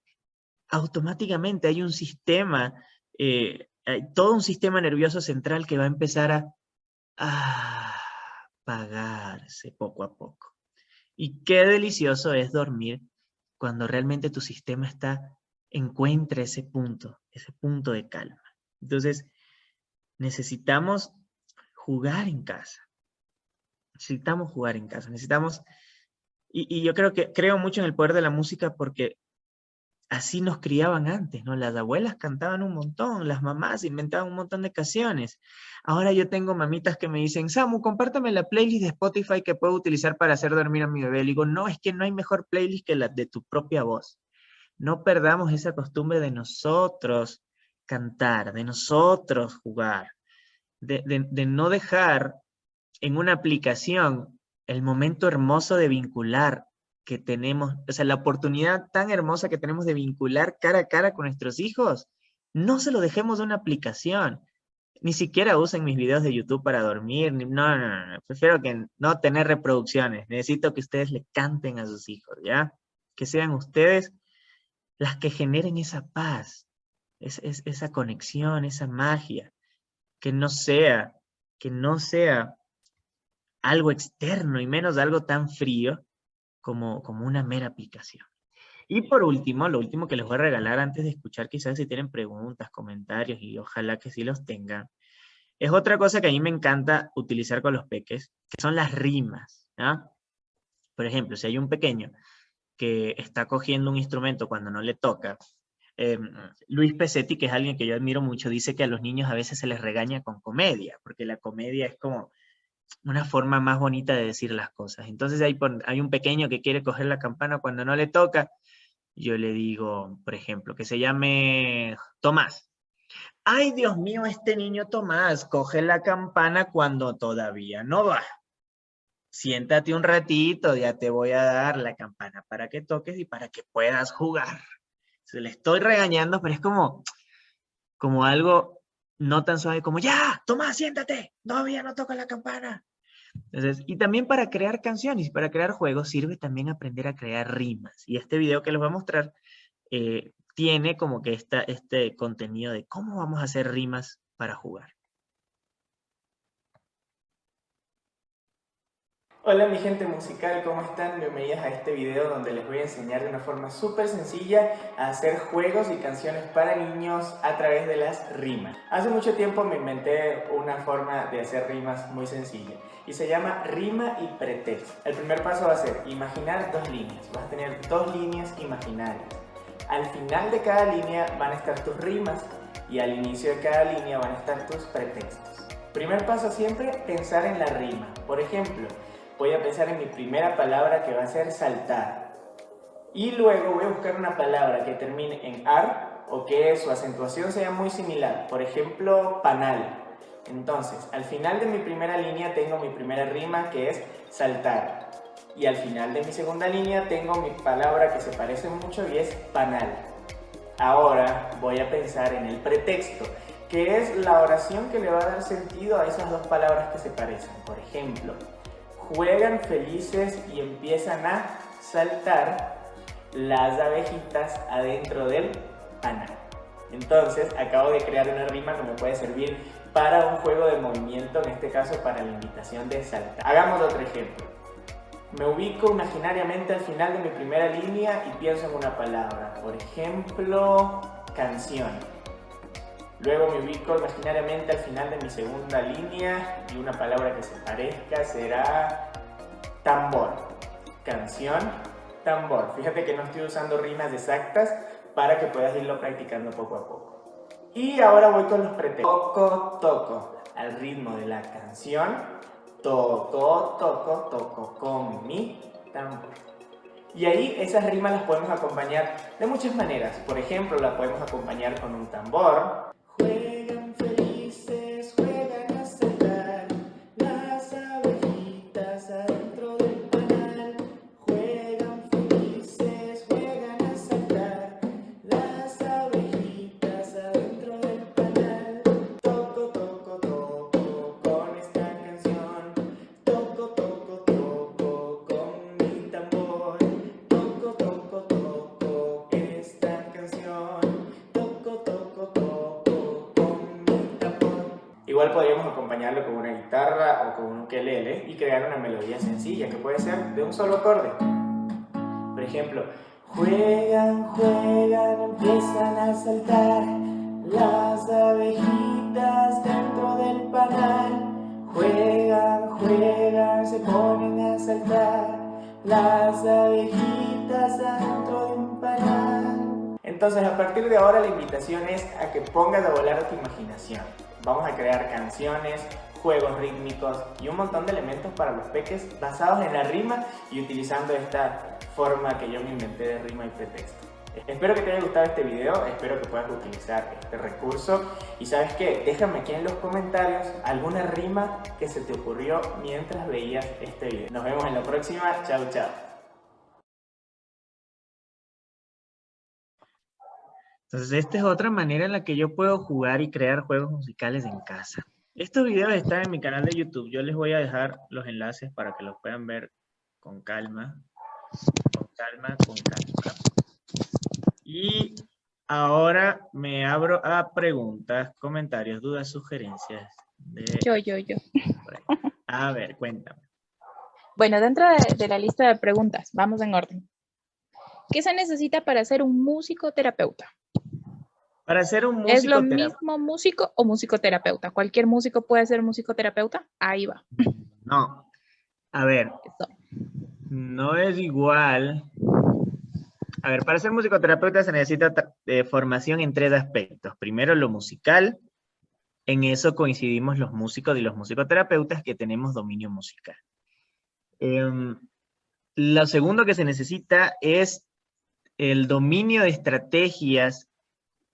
automáticamente hay un sistema, hay todo un sistema nervioso central que va a empezar a apagarse poco a poco. Y qué delicioso es dormir cuando realmente tu sistema encuentra ese punto de calma. Entonces, necesitamos jugar en casa. Necesitamos jugar en casa, necesitamos... Y yo creo mucho en el poder de la música porque así nos criaban antes, ¿no? Las abuelas cantaban un montón, las mamás inventaban un montón de canciones. Ahora yo tengo mamitas que me dicen, Samu, compártame la playlist de Spotify que puedo utilizar para hacer dormir a mi bebé. Le digo, no, es que no hay mejor playlist que la de tu propia voz. No perdamos esa costumbre de nosotros cantar, de nosotros jugar, de no dejar en una aplicación el momento hermoso de vincular que tenemos, o sea, la oportunidad tan hermosa que tenemos de vincular cara a cara con nuestros hijos, no se lo dejemos de una aplicación. Ni siquiera usen mis videos de YouTube para dormir, no, prefiero que no tener reproducciones, necesito que ustedes le canten a sus hijos, ¿ya? Que sean ustedes las que generen esa paz, esa conexión, esa magia, que no sea algo externo y menos algo tan frío como una mera aplicación. Y por último, lo último que les voy a regalar antes de escuchar, quizás si tienen preguntas, comentarios, y ojalá que sí los tengan, es otra cosa que a mí me encanta utilizar con los peques, que son las rimas, ¿no? Por ejemplo, si hay un pequeño que está cogiendo un instrumento cuando no le toca, Luis Pesetti, que es alguien que yo admiro mucho, dice que a los niños a veces se les regaña con comedia, porque la comedia es como una forma más bonita de decir las cosas. Entonces hay un pequeño que quiere coger la campana cuando no le toca, yo le digo, por ejemplo, que se llame Tomás. Ay, Dios mío, este niño Tomás, coge la campana cuando todavía no va. Siéntate un ratito, ya te voy a dar la campana para que toques y para que puedas jugar. Se le estoy regañando, pero es como algo no tan suave como, ya, Tomás, siéntate, todavía no toca la campana. Entonces, y también para crear canciones, para crear juegos, sirve también aprender a crear rimas. Y este video que les voy a mostrar tiene como que este contenido de cómo vamos a hacer rimas para jugar. Hola mi gente musical, ¿cómo están? Bienvenidos a este video donde les voy a enseñar de una forma súper sencilla a hacer juegos y canciones para niños a través de las rimas. Hace mucho tiempo me inventé una forma de hacer rimas muy sencilla y se llama rima y pretexto. El primer paso va a ser imaginar dos líneas. Vas a tener dos líneas imaginarias. Al final de cada línea van a estar tus rimas y al inicio de cada línea van a estar tus pretextos. Primer paso siempre, pensar en la rima. Por ejemplo, voy a pensar en mi primera palabra que va a ser saltar. Y luego voy a buscar una palabra que termine en ar o que su acentuación sea muy similar. Por ejemplo, panal. Entonces, al final de mi primera línea tengo mi primera rima que es saltar. Y al final de mi segunda línea tengo mi palabra que se parece mucho y es panal. Ahora voy a pensar en el pretexto, que es la oración que le va a dar sentido a esas dos palabras que se parecen. Por ejemplo, juegan felices y empiezan a saltar las abejitas adentro del panal. Entonces, acabo de crear una rima que me puede servir para un juego de movimiento, en este caso para la invitación de saltar. Hagamos otro ejemplo. Me ubico imaginariamente al final de mi primera línea y pienso en una palabra. Por ejemplo, canción. Luego me ubico imaginariamente al final de mi segunda línea y una palabra que se parezca será tambor. Canción, tambor. Fíjate que no estoy usando rimas exactas para que puedas irlo practicando poco a poco. Y ahora voy con los pretextos. Toco, toco. Al ritmo de la canción, toco, toco, toco con mi tambor. Y ahí esas rimas las podemos acompañar de muchas maneras. Por ejemplo, las podemos acompañar con un tambor. Juegan felices, juegan a saltar las abejitas adentro del panal. Juegan felices, juegan a saltar las abejitas adentro del panal. Toco, toco, toco con esta canción. Toco, toco, toco con mi tambor. Toco, toco, toco esta canción. Toco, toco, toco. Igual podríamos acompañarlo con una guitarra o con un ukelele y crear una melodía sencilla que puede ser de un solo acorde. Por ejemplo, juegan, juegan, empiezan a saltar las abejitas dentro del panal. Juegan, juegan, se ponen a saltar las abejitas dentro de un panal. Entonces, a partir de ahora la invitación es a que pongas a volar a tu imaginación. Vamos a crear canciones, juegos rítmicos y un montón de elementos para los peques basados en la rima y utilizando esta forma que yo me inventé de rima y pretexto. Espero que te haya gustado este video, espero que puedas utilizar este recurso y ¿sabes qué? Déjame aquí en los comentarios alguna rima que se te ocurrió mientras veías este video. Nos vemos en la próxima, chao chao. Entonces, esta es otra manera en la que yo puedo jugar y crear juegos musicales en casa. Estos videos están en mi canal de YouTube. Yo les voy a dejar los enlaces para que los puedan ver con calma. Con calma, con calma. Y ahora me abro a preguntas, comentarios, dudas, sugerencias. Yo. A ver, cuéntame. Bueno, dentro de la lista de preguntas, vamos en orden. ¿Qué se necesita para ser un musicoterapeuta? Para ser un ¿Es lo musicoterapeuta. mismo músico o musicoterapeuta? ¿Cualquier músico puede ser musicoterapeuta? Ahí va. No. A ver, Eso. no es igual. A ver, para ser musicoterapeuta se necesita formación en 3 aspectos. Primero, lo musical. En eso coincidimos los músicos y los musicoterapeutas que tenemos dominio musical. Lo segundo que se necesita es el dominio de estrategias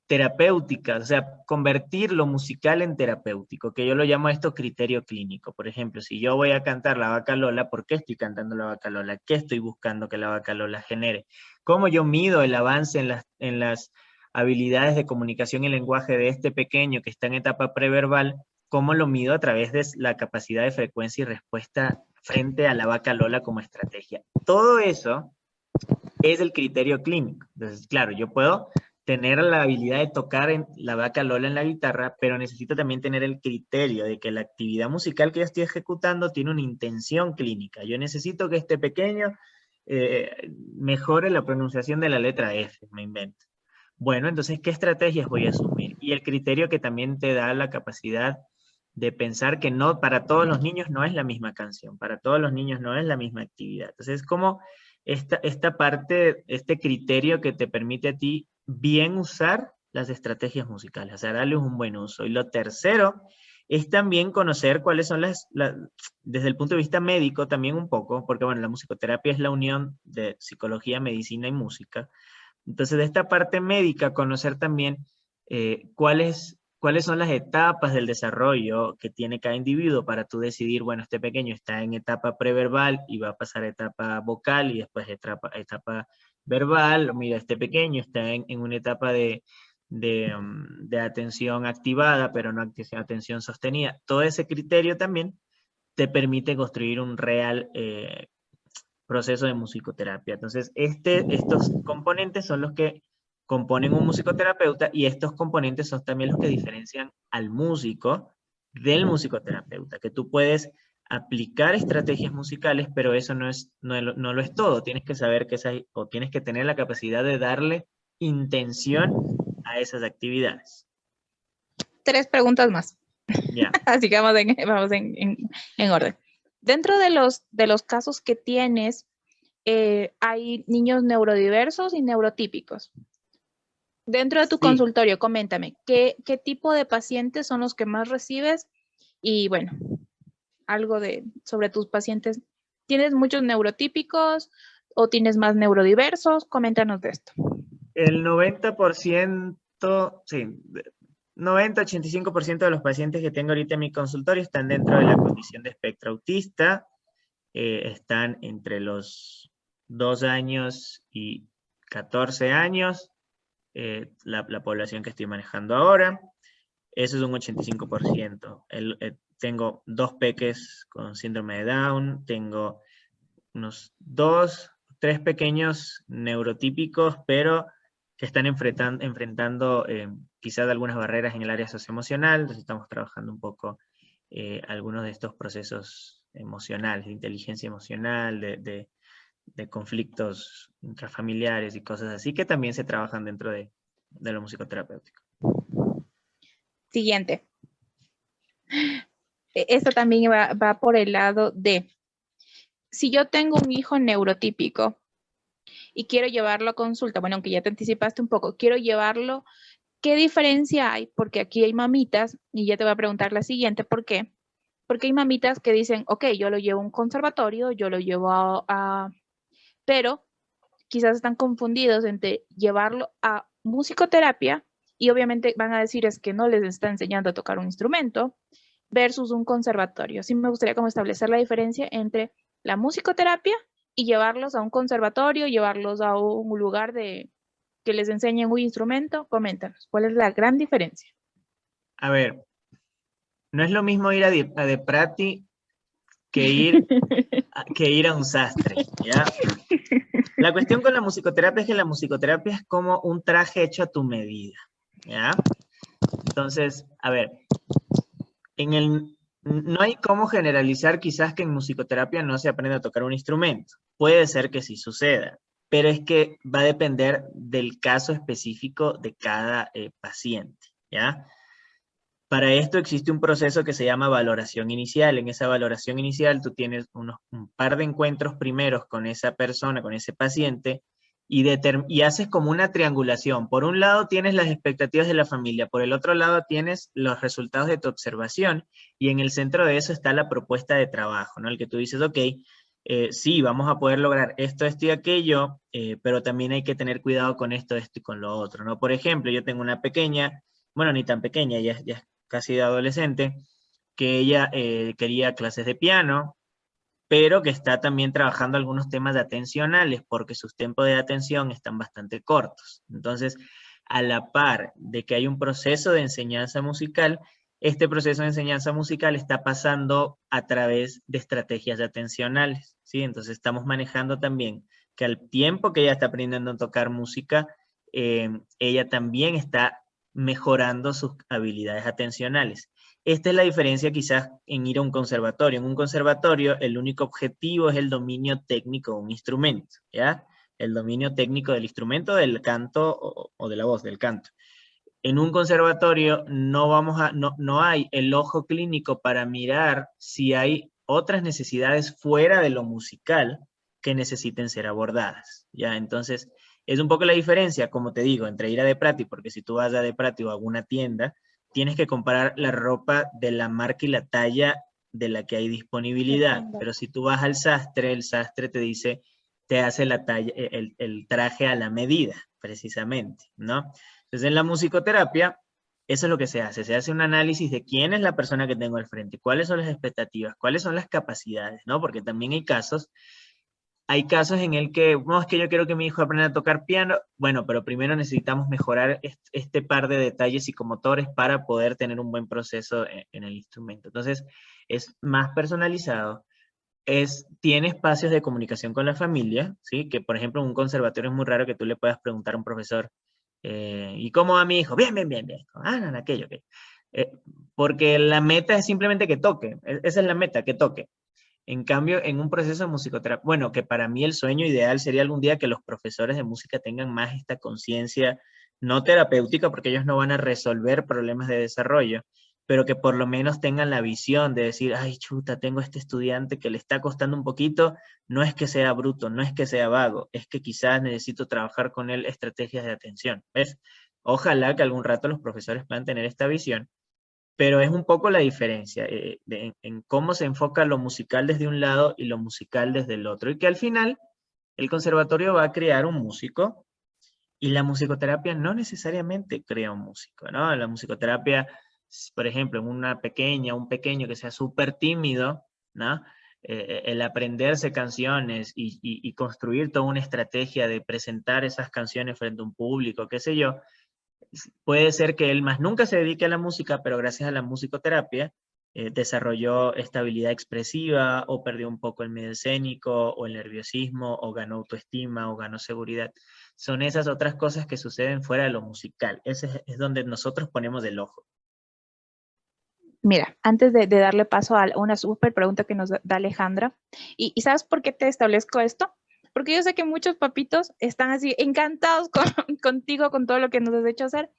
terapéuticas, o sea, convertir lo musical en terapéutico, que yo lo llamo esto criterio clínico. Por ejemplo, si yo voy a cantar la Vaca Lola, ¿por qué estoy cantando la Vaca Lola? ¿Qué estoy buscando que la Vaca Lola genere? ¿Cómo yo mido el avance en las habilidades de comunicación y lenguaje de este pequeño que está en etapa preverbal? ¿Cómo lo mido? A través de la capacidad de frecuencia y respuesta frente a la Vaca Lola como estrategia. Todo eso es el criterio clínico. Entonces, claro, yo puedo tener la habilidad de tocar en la Vaca Lola en la guitarra, pero necesito también tener el criterio de que la actividad musical que yo estoy ejecutando tiene una intención clínica. Yo necesito que este pequeño mejore la pronunciación de la letra F, me invento. Bueno, entonces, ¿qué estrategias voy a asumir? Y el criterio que también te da la capacidad de pensar que no, para todos los niños no es la misma canción, para todos los niños no es la misma actividad. Entonces, es como esta parte, este criterio que te permite a ti bien usar las estrategias musicales, o sea, darles un buen uso. Y lo tercero es también conocer cuáles son desde el punto de vista médico también un poco, porque bueno, la musicoterapia es la unión de psicología, medicina y música. Entonces, de esta parte médica, conocer también cuáles son las etapas del desarrollo que tiene cada individuo para tú decidir, bueno, este pequeño está en etapa preverbal y va a pasar a etapa vocal y después etapa verbal. Mira, este pequeño está en una etapa de atención activada, pero no atención sostenida. Todo ese criterio también te permite construir un real proceso de musicoterapia. Entonces, estos componentes son los que componen un musicoterapeuta y estos componentes son también los que diferencian al músico del musicoterapeuta, que tú puedes aplicar estrategias musicales, pero eso no lo es todo. Tienes que saber o tienes que tener la capacidad de darle intención a esas actividades. 3 preguntas más. Ya. Así que vamos en orden. Dentro de los casos que tienes, hay niños neurodiversos y neurotípicos. Dentro de tu consultorio, coméntame, ¿qué tipo de pacientes son los que más recibes? Y bueno, algo sobre tus pacientes. ¿Tienes muchos neurotípicos o tienes más neurodiversos? Coméntanos de esto. El 90%, sí, 90-85% de los pacientes que tengo ahorita en mi consultorio están dentro de la condición de espectro autista. Están entre los 2 años y 14 años, la población que estoy manejando ahora. Eso es un 85%. Tengo 2 peques con síndrome de Down, tengo unos 2, 3 pequeños neurotípicos, pero que están enfrentando quizás algunas barreras en el área socioemocional. Entonces estamos trabajando un poco algunos de estos procesos emocionales, de inteligencia emocional, de conflictos intrafamiliares y cosas así, que también se trabajan dentro de lo musicoterapéutico. Siguiente. Esto también va por el lado de, si yo tengo un hijo neurotípico y quiero llevarlo a consulta, bueno, aunque ya te anticipaste un poco, quiero llevarlo, ¿qué diferencia hay? Porque aquí hay mamitas, y ya te voy a preguntar la siguiente, ¿por qué? Porque hay mamitas que dicen, ok, yo lo llevo a un conservatorio, yo lo llevo pero quizás están confundidos entre llevarlo a musicoterapia y obviamente van a decir es que no les está enseñando a tocar un instrumento versus un conservatorio. Sí me gustaría como establecer la diferencia entre la musicoterapia y llevarlos a un conservatorio, llevarlos a un lugar de que les enseñen un instrumento. Coméntanos, ¿cuál es la gran diferencia? A ver, no es lo mismo ir a De Prati que ir a un sastre, ¿ya? La cuestión con la musicoterapia es que la musicoterapia es como un traje hecho a tu medida, ¿ya? Entonces, a ver, no hay cómo generalizar quizás que en musicoterapia no se aprende a tocar un instrumento. Puede ser que sí suceda, pero es que va a depender del caso específico de cada paciente, ¿ya? Para esto existe un proceso que se llama valoración inicial. En esa valoración inicial tú tienes un par de encuentros primeros con esa persona, con ese paciente, y haces como una triangulación. Por un lado tienes las expectativas de la familia, por el otro lado tienes los resultados de tu observación, y en el centro de eso está la propuesta de trabajo, ¿no? El que tú dices, ok, sí, vamos a poder lograr esto, esto y aquello, pero también hay que tener cuidado con esto y con lo otro, ¿no? Por ejemplo, yo tengo una pequeña, bueno, ni tan pequeña, ya casi de adolescente, que ella quería clases de piano, pero que está también trabajando algunos temas de atencionales, porque sus tiempos de atención están bastante cortos. Entonces, a la par de que hay un proceso de enseñanza musical, este proceso de enseñanza musical está pasando a través de estrategias de atencionales, ¿sí? Entonces, estamos manejando también que al tiempo que ella está aprendiendo a tocar música, ella también está mejorando sus habilidades atencionales. Esta es la diferencia quizás en ir a un conservatorio. En un conservatorio el único objetivo es el dominio técnico de un instrumento, ¿ya? El dominio técnico del instrumento, del canto o de la voz, del canto. En un conservatorio no hay el ojo clínico para mirar si hay otras necesidades fuera de lo musical que necesiten ser abordadas, ¿ya? Entonces, es un poco la diferencia, como te digo, entre ir a De Prati, porque si tú vas a De Prati o a alguna tienda, tienes que comparar la ropa de la marca y la talla de la que hay disponibilidad, pero si tú vas al sastre, el sastre te dice, te hace la talla, el traje a la medida, precisamente, ¿no? Entonces, en la musicoterapia, eso es lo que se hace un análisis de quién es la persona que tengo al frente, cuáles son las expectativas, cuáles son las capacidades, ¿no? Porque también hay casos en el que, no, es que yo quiero que mi hijo aprenda a tocar piano, bueno, pero primero necesitamos mejorar este par de detalles psicomotores para poder tener un buen proceso en el instrumento. Entonces, es más personalizado, tiene espacios de comunicación con la familia, ¿sí? Que, por ejemplo, en un conservatorio es muy raro que tú le puedas preguntar a un profesor, ¿y cómo va mi hijo? Bien, bien, bien, bien. Ah, no, aquello, que. Porque la meta es simplemente que toque. Esa es la meta, que toque. En cambio, en un proceso de musicoterapia, bueno, que para mí el sueño ideal sería algún día que los profesores de música tengan más esta conciencia, no terapéutica, porque ellos no van a resolver problemas de desarrollo, pero que por lo menos tengan la visión de decir, ay, chuta, tengo este estudiante que le está costando un poquito, no es que sea bruto, no es que sea vago, es que quizás necesito trabajar con él estrategias de atención, ¿ves? Ojalá que algún rato los profesores puedan tener esta visión, pero es un poco la diferencia en cómo se enfoca lo musical desde un lado y lo musical desde el otro, y que al final el conservatorio va a crear un músico, y la musicoterapia no necesariamente crea un músico, ¿no? La musicoterapia, por ejemplo, en un pequeño que sea súper tímido, ¿no? El aprenderse canciones y construir toda una estrategia de presentar esas canciones frente a un público, qué sé yo, puede ser que él más nunca se dedique a la música, pero gracias a la musicoterapia desarrolló estabilidad expresiva, o perdió un poco el miedo escénico, o el nerviosismo, o ganó autoestima, o ganó seguridad. Son esas otras cosas que suceden fuera de lo musical. Ese es donde nosotros ponemos el ojo. Mira, antes de darle paso a una súper pregunta que nos da Alejandra, y ¿sabes por qué te establezco esto? Porque yo sé que muchos papitos están así encantados contigo, con todo lo que nos has hecho hacer,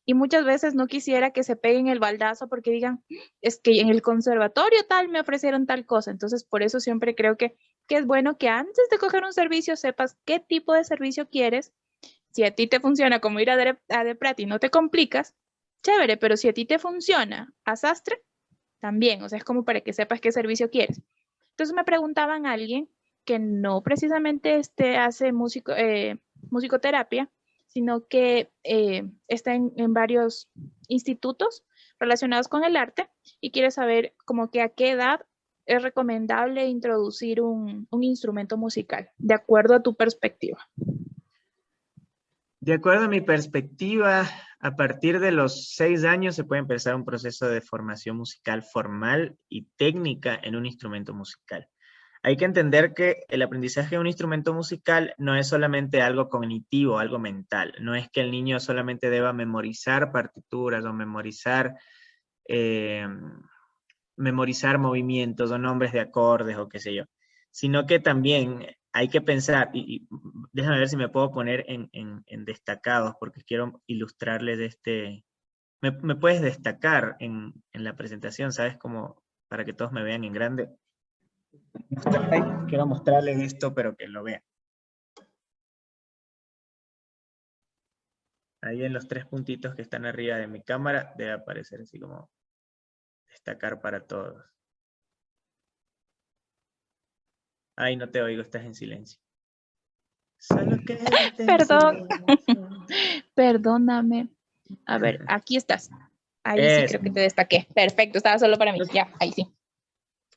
Y muchas veces no quisiera que se peguen el baldazo porque digan, es que en el conservatorio tal me ofrecieron tal cosa. Entonces, por eso siempre creo que es bueno que antes de coger un servicio sepas qué tipo de servicio quieres. Si a ti te funciona como ir a Deprat y no te complicas, chévere, pero si a ti te funciona a sastre, también, o sea, es como para que sepas qué servicio quieres. Entonces me preguntaban a alguien que no precisamente hace musicoterapia, sino que está en varios institutos relacionados con el arte y quiere saber como que a qué edad es recomendable introducir un instrumento musical, de acuerdo a tu perspectiva. De acuerdo a mi perspectiva, a partir de los 6 años se puede empezar un proceso de formación musical formal y técnica en un instrumento musical. Hay que entender que el aprendizaje de un instrumento musical no es solamente algo cognitivo, algo mental. No es que el niño solamente deba memorizar partituras o memorizar movimientos o nombres de acordes o qué sé yo, sino que también hay que pensar, y déjame ver si me puedo poner en destacados, porque quiero ilustrarles ¿Me puedes destacar en la presentación, sabes? Como para que todos me vean en grande. Quiero mostrarles esto, pero que lo vean. Ahí en los 3 puntitos que están arriba de mi cámara, debe aparecer así como destacar para todos. Ay, no te oigo, estás en silencio. Solo quédate en Perdón, silencio. perdóname. A ver, aquí estás. Ahí sí creo que te destaqué. Perfecto, estaba solo para mí. Ya, ahí sí.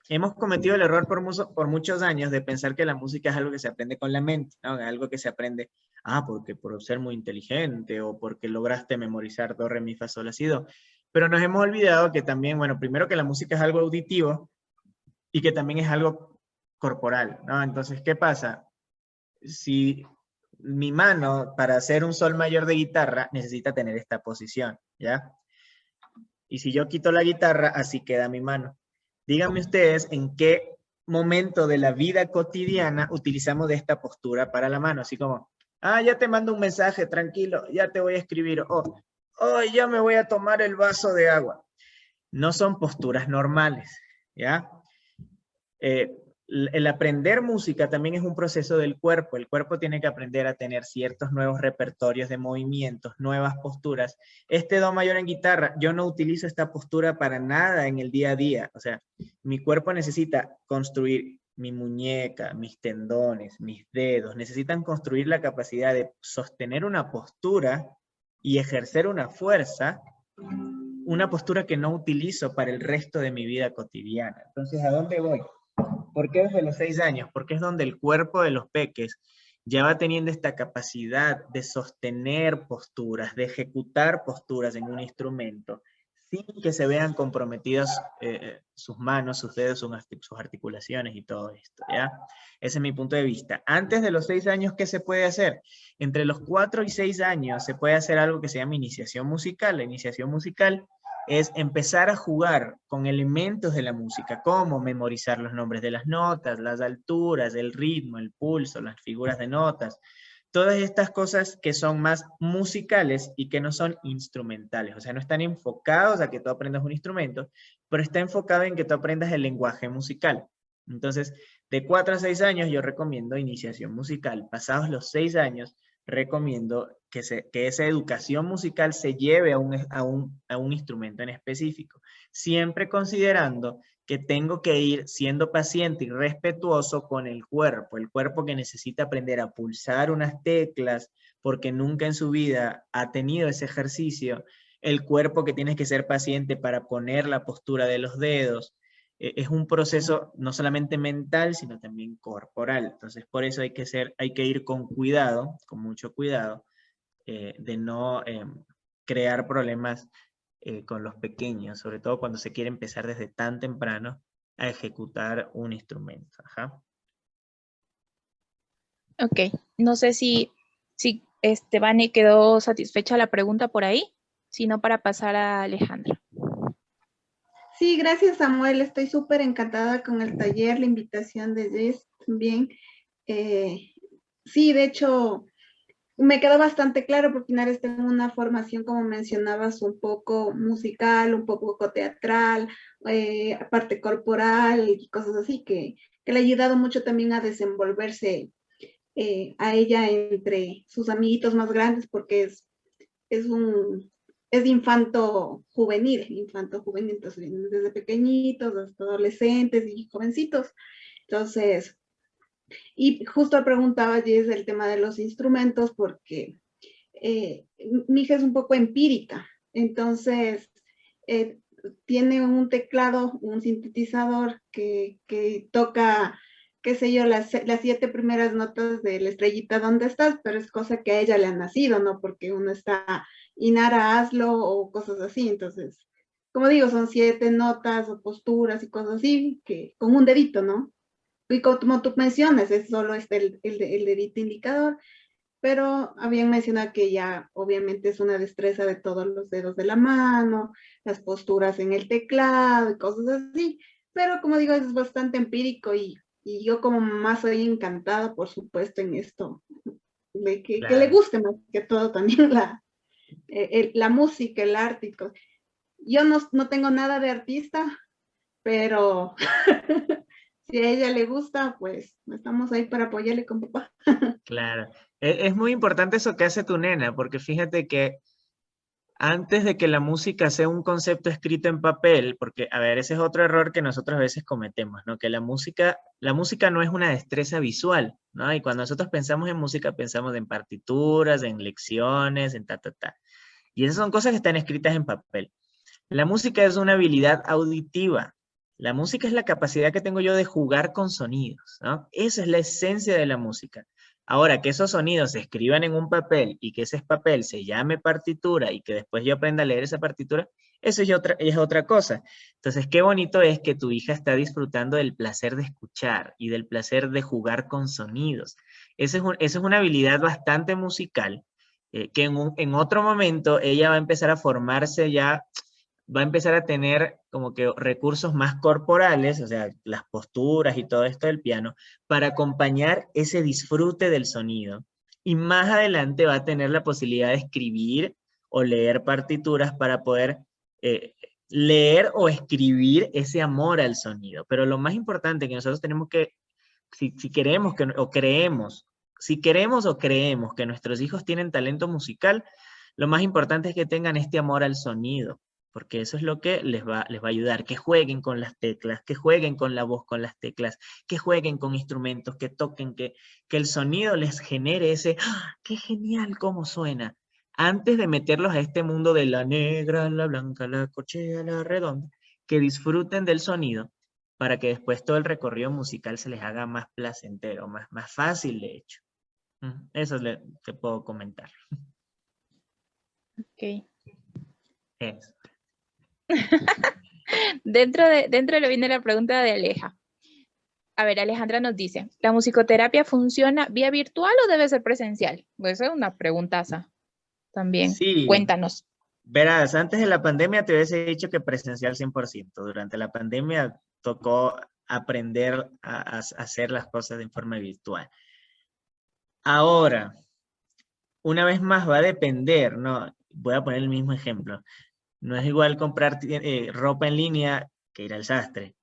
Hemos cometido el error por muchos años de pensar que la música es algo que se aprende con la mente, ¿no? Algo que se aprende, porque por ser muy inteligente o porque lograste memorizar do, re, mi, fa, sol, la, si, do. Pero nos hemos olvidado que también, bueno, primero que la música es algo auditivo y que también es algo corporal, ¿no? Entonces, ¿qué pasa? Si mi mano para hacer un sol mayor de guitarra necesita tener esta posición, ¿ya? Y si yo quito la guitarra, así queda mi mano. Díganme ustedes en qué momento de la vida cotidiana utilizamos de esta postura para la mano, así como, ya te mando un mensaje, tranquilo, ya te voy a escribir, ya me voy a tomar el vaso de agua. No son posturas normales, ¿ya? El aprender música también es un proceso del cuerpo. El cuerpo tiene que aprender a tener ciertos nuevos repertorios de movimientos, nuevas posturas. Do mayor en guitarra, yo no utilizo esta postura para nada en el día a día. O sea, mi cuerpo necesita construir mi muñeca, mis tendones, mis dedos, necesitan construir la capacidad de sostener una postura y ejercer una fuerza, una postura que no utilizo para el resto de mi vida cotidiana. Entonces, ¿a dónde voy? ¿Por qué desde los 6 años? Porque es donde el cuerpo de los peques ya va teniendo esta capacidad de sostener posturas, de ejecutar posturas en un instrumento, sin que se vean comprometidas sus manos, sus dedos, sus articulaciones y todo esto, ¿ya? Ese es mi punto de vista. Antes de los 6 años, ¿qué se puede hacer? Entre los 4 y 6 años se puede hacer algo que se llama iniciación musical. La iniciación musical es empezar a jugar con elementos de la música, como memorizar los nombres de las notas, las alturas, el ritmo, el pulso, las figuras de notas, todas estas cosas que son más musicales y que no son instrumentales, o sea, no están enfocados a que tú aprendas un instrumento, pero está enfocado en que tú aprendas el lenguaje musical. Entonces, de 4 a 6 años yo recomiendo iniciación musical. Pasados los 6 años, recomiendo que esa educación musical se lleve a un instrumento en específico, siempre considerando que tengo que ir siendo paciente y respetuoso con el cuerpo que necesita aprender a pulsar unas teclas porque nunca en su vida ha tenido ese ejercicio, el cuerpo que tiene que ser paciente para poner la postura de los dedos. Es un proceso no solamente mental, sino también corporal. Entonces, por eso hay que ir con cuidado, con mucho cuidado, de no crear problemas con los pequeños, sobre todo cuando se quiere empezar desde tan temprano a ejecutar un instrumento. Ajá. Ok, no sé si Vane quedó satisfecha la pregunta por ahí, sino para pasar a Alejandra. Sí, gracias Samuel, estoy súper encantada con el taller, la invitación de Jess también. Sí, de hecho, me quedó bastante claro porque Inares tengo una formación, como mencionabas, un poco musical, un poco teatral, parte corporal y cosas así, que le ha ayudado mucho también a desenvolverse a ella entre sus amiguitos más grandes, porque es un es infanto juvenil, entonces desde pequeñitos hasta adolescentes y jovencitos. Entonces, y justo preguntaba Jess el tema de los instrumentos, porque mi hija es un poco empírica, entonces eh, tiene un teclado, un sintetizador que toca, qué sé yo, las 7 primeras notas de la estrellita ¿dónde estás? Pero es cosa que a ella le ha nacido, ¿no? Porque uno está, Inara, hazlo, o cosas así, entonces, como digo, son 7 notas o posturas y cosas así, que con un dedito, ¿no? Y como tú mencionas, es solo el dedito indicador, pero habían mencionado que ya obviamente es una destreza de todos los dedos de la mano, las posturas en el teclado y cosas así, pero como digo, es bastante empírico y yo como mamá soy encantada, por supuesto, en esto, de que le Claro. guste más que todo también la música, el arte y cosas. Yo no tengo nada de artista, pero si a ella le gusta, pues estamos ahí para apoyarle con papá. Claro. Es muy importante eso que hace tu nena, porque fíjate que antes de que la música sea un concepto escrito en papel, porque, a ver, ese es otro error que nosotros a veces cometemos, ¿no? Que la música no es una destreza visual, ¿no? Y cuando nosotros pensamos en música, pensamos en partituras, en lecciones, en ta, ta, ta. Y esas son cosas que están escritas en papel. La música es una habilidad auditiva. La música es la capacidad que tengo yo de jugar con sonidos, ¿no? Esa es la esencia de la música. Ahora, que esos sonidos se escriban en un papel y que ese papel se llame partitura y que después yo aprenda a leer esa partitura, eso es otra cosa. Entonces, qué bonito es que tu hija está disfrutando del placer de escuchar y del placer de jugar con sonidos. Esa es una habilidad bastante musical, que en otro momento ella va a empezar a formarse ya, va a empezar a tener como que recursos más corporales, o sea, las posturas y todo esto del piano, para acompañar ese disfrute del sonido. Y más adelante va a tener la posibilidad de escribir o leer partituras para poder eh, leer o escribir ese amor al sonido. Pero lo más importante que nosotros tenemos que, si queremos que, o creemos, si queremos o creemos que nuestros hijos tienen talento musical, lo más importante es que tengan este amor al sonido, porque eso es lo que les va a ayudar, que jueguen con las teclas, que jueguen con la voz, con las teclas, que jueguen con instrumentos, que toquen, que el sonido les genere ese, ¡ah, qué genial cómo suena! Antes de meterlos a este mundo de la negra, la blanca, la corchea, la redonda, que disfruten del sonido, para que después todo el recorrido musical se les haga más placentero, más fácil de hecho. Eso te puedo comentar. Ok. Eso. Dentro de lo viene la pregunta de Aleja. A ver, Alejandra nos dice, ¿la musicoterapia funciona vía virtual o debe ser presencial? Pues esa es una preguntaza también. Sí, Cuéntanos. verás, antes de la pandemia te hubiese dicho que presencial 100%. Durante la pandemia tocó aprender a hacer las cosas de forma virtual. Ahora, una vez más va a depender, ¿no? Voy a poner el mismo ejemplo. No es igual comprar ropa en línea que ir al sastre.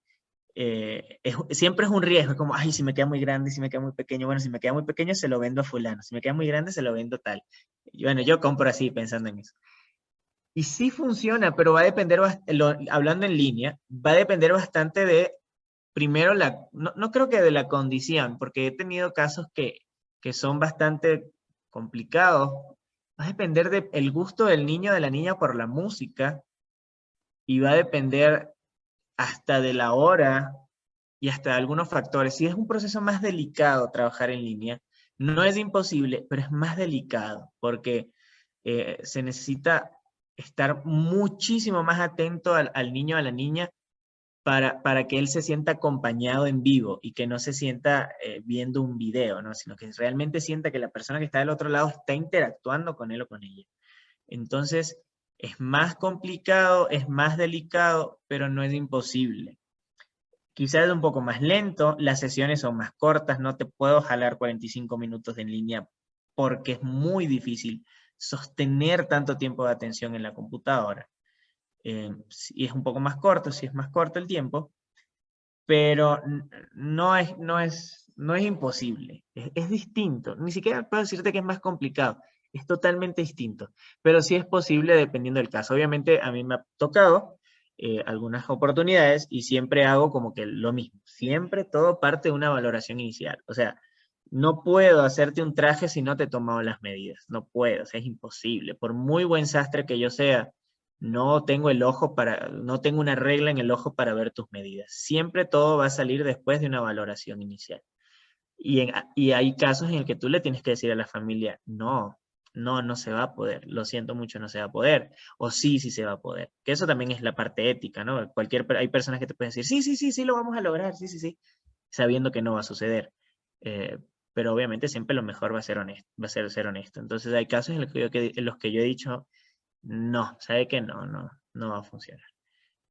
Siempre es un riesgo, es como, ay, si me queda muy grande, si me queda muy pequeño, bueno, si me queda muy pequeño se lo vendo a fulano, si me queda muy grande se lo vendo tal. Y bueno, yo compro así pensando en eso. Y sí funciona, pero va a depender, hablando en línea, va a depender bastante de, primero, no creo que de la condición, porque he tenido casos que son bastante complicados. Va a depender del gusto del niño o de la niña por la música, y va a depender hasta de la hora y hasta de algunos factores. Si es un proceso más delicado trabajar en línea, no es imposible, pero es más delicado, porque se necesita estar muchísimo más atento al niño o a la niña para que él se sienta acompañado en vivo y que no se sienta viendo un video, ¿no? Sino que realmente sienta que la persona que está del otro lado está interactuando con él o con ella. Entonces, es más complicado, es más delicado, pero no es imposible. Quizás es un poco más lento, las sesiones son más cortas, no te puedo jalar 45 minutos en línea porque es muy difícil sostener tanto tiempo de atención en la computadora. Si es un poco más corto, si es más corto el tiempo, pero no es imposible, es distinto. Ni siquiera puedo decirte que es más complicado, es totalmente distinto, pero sí es posible dependiendo del caso. Obviamente a mí me ha tocado algunas oportunidades y siempre hago como que lo mismo, siempre todo parte de una valoración inicial. O sea, no puedo hacerte un traje si no te he tomado las medidas, no puedo, o sea, es imposible. Por muy buen sastre que yo sea, no tengo no tengo una regla en el ojo para ver tus medidas. Siempre todo va a salir después de una valoración inicial. Y hay casos en el que tú le tienes que decir a la familia, no se va a poder, lo siento mucho, no se va a poder, o sí se va a poder. Que eso también es la parte ética, ¿no? Hay personas que te pueden decir, sí, lo vamos a lograr, sí, sabiendo que no va a suceder. Pero obviamente siempre lo mejor va a ser ser honesto. Entonces hay casos en los que yo he dicho, no, sabe que no va a funcionar.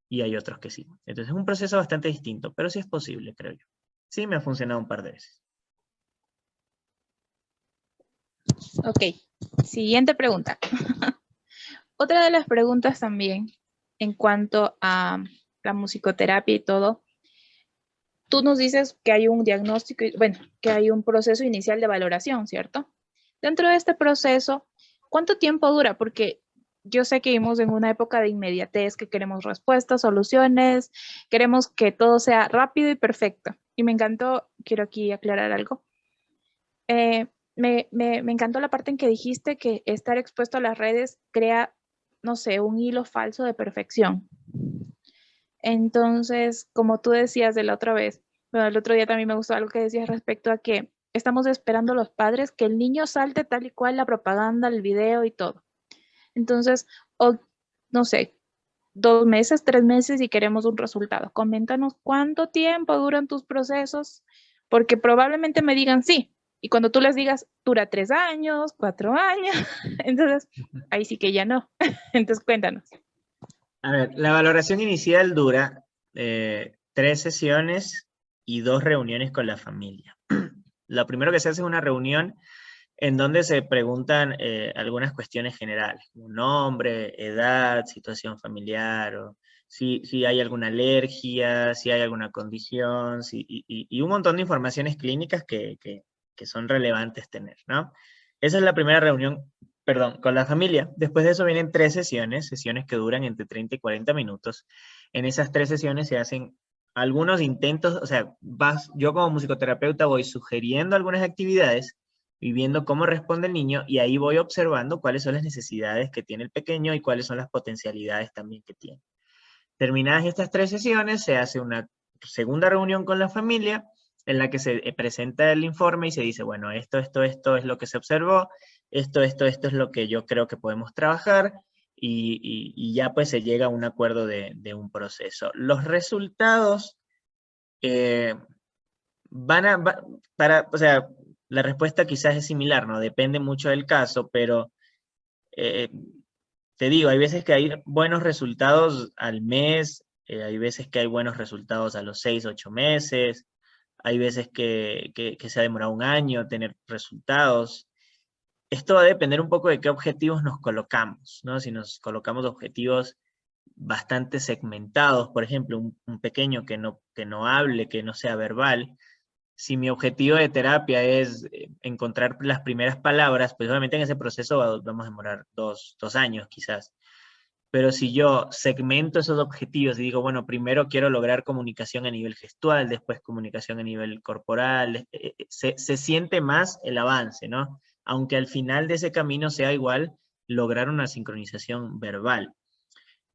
Y hay otros que sí. Entonces es un proceso bastante distinto, pero sí es posible, creo yo. Sí me ha funcionado un par de veces. Ok, siguiente pregunta. Otra de las preguntas también en cuanto a la musicoterapia y todo, tú nos dices que hay un diagnóstico, bueno, que hay un proceso inicial de valoración, ¿cierto? Dentro de este proceso, ¿cuánto tiempo dura? Porque yo sé que vivimos en una época de inmediatez, que queremos respuestas, soluciones, queremos que todo sea rápido y perfecto. Y me encantó, quiero aquí aclarar algo. Me encantó la parte en que dijiste que estar expuesto a las redes crea, no sé, un hilo falso de perfección. Entonces, como tú decías de la otra vez, bueno, el otro día también me gustó algo que decías respecto a que estamos esperando los padres que el niño salte tal y cual la propaganda, el video y todo. Entonces, o no sé, 2 meses, 3 meses y queremos un resultado. Coméntanos cuánto tiempo duran tus procesos, porque probablemente me digan sí. Y cuando tú les digas, dura 3 años, 4 años, entonces ahí sí que ya no. Entonces cuéntanos. A ver, la valoración inicial dura 3 sesiones y 2 reuniones con la familia. Lo primero que se hace es una reunión en donde se preguntan algunas cuestiones generales, como nombre, edad, situación familiar, o si hay alguna alergia, si hay alguna condición, y un montón de informaciones clínicas que son relevantes tener, ¿no? Esa es la primera reunión, perdón, con la familia. Después de eso vienen 3 sesiones que duran entre 30 y 40 minutos. En esas 3 sesiones se hacen algunos intentos, o sea, yo como musicoterapeuta voy sugiriendo algunas actividades y viendo cómo responde el niño, y ahí voy observando cuáles son las necesidades que tiene el pequeño y cuáles son las potencialidades también que tiene. Terminadas estas 3 sesiones, se hace una segunda reunión con la familia, en la que se presenta el informe y se dice, bueno, esto es lo que se observó, esto es lo que yo creo que podemos trabajar, y ya pues se llega a un acuerdo de un proceso. Los resultados o sea, la respuesta quizás es similar, ¿no? Depende mucho del caso, pero te digo, hay veces que hay buenos resultados al mes, hay veces que hay buenos resultados a los 6, 8 meses, hay veces que se ha demorado un año tener resultados. Esto va a depender un poco de qué objetivos nos colocamos, ¿no? Si nos colocamos objetivos bastante segmentados, por ejemplo, un pequeño que no hable, que no sea verbal. Si mi objetivo de terapia es encontrar las primeras palabras, pues obviamente en ese proceso vamos a demorar 2 años quizás. Pero si yo segmento esos objetivos y digo, bueno, primero quiero lograr comunicación a nivel gestual, después comunicación a nivel corporal, se siente más el avance, ¿no? Aunque al final de ese camino sea igual lograr una sincronización verbal.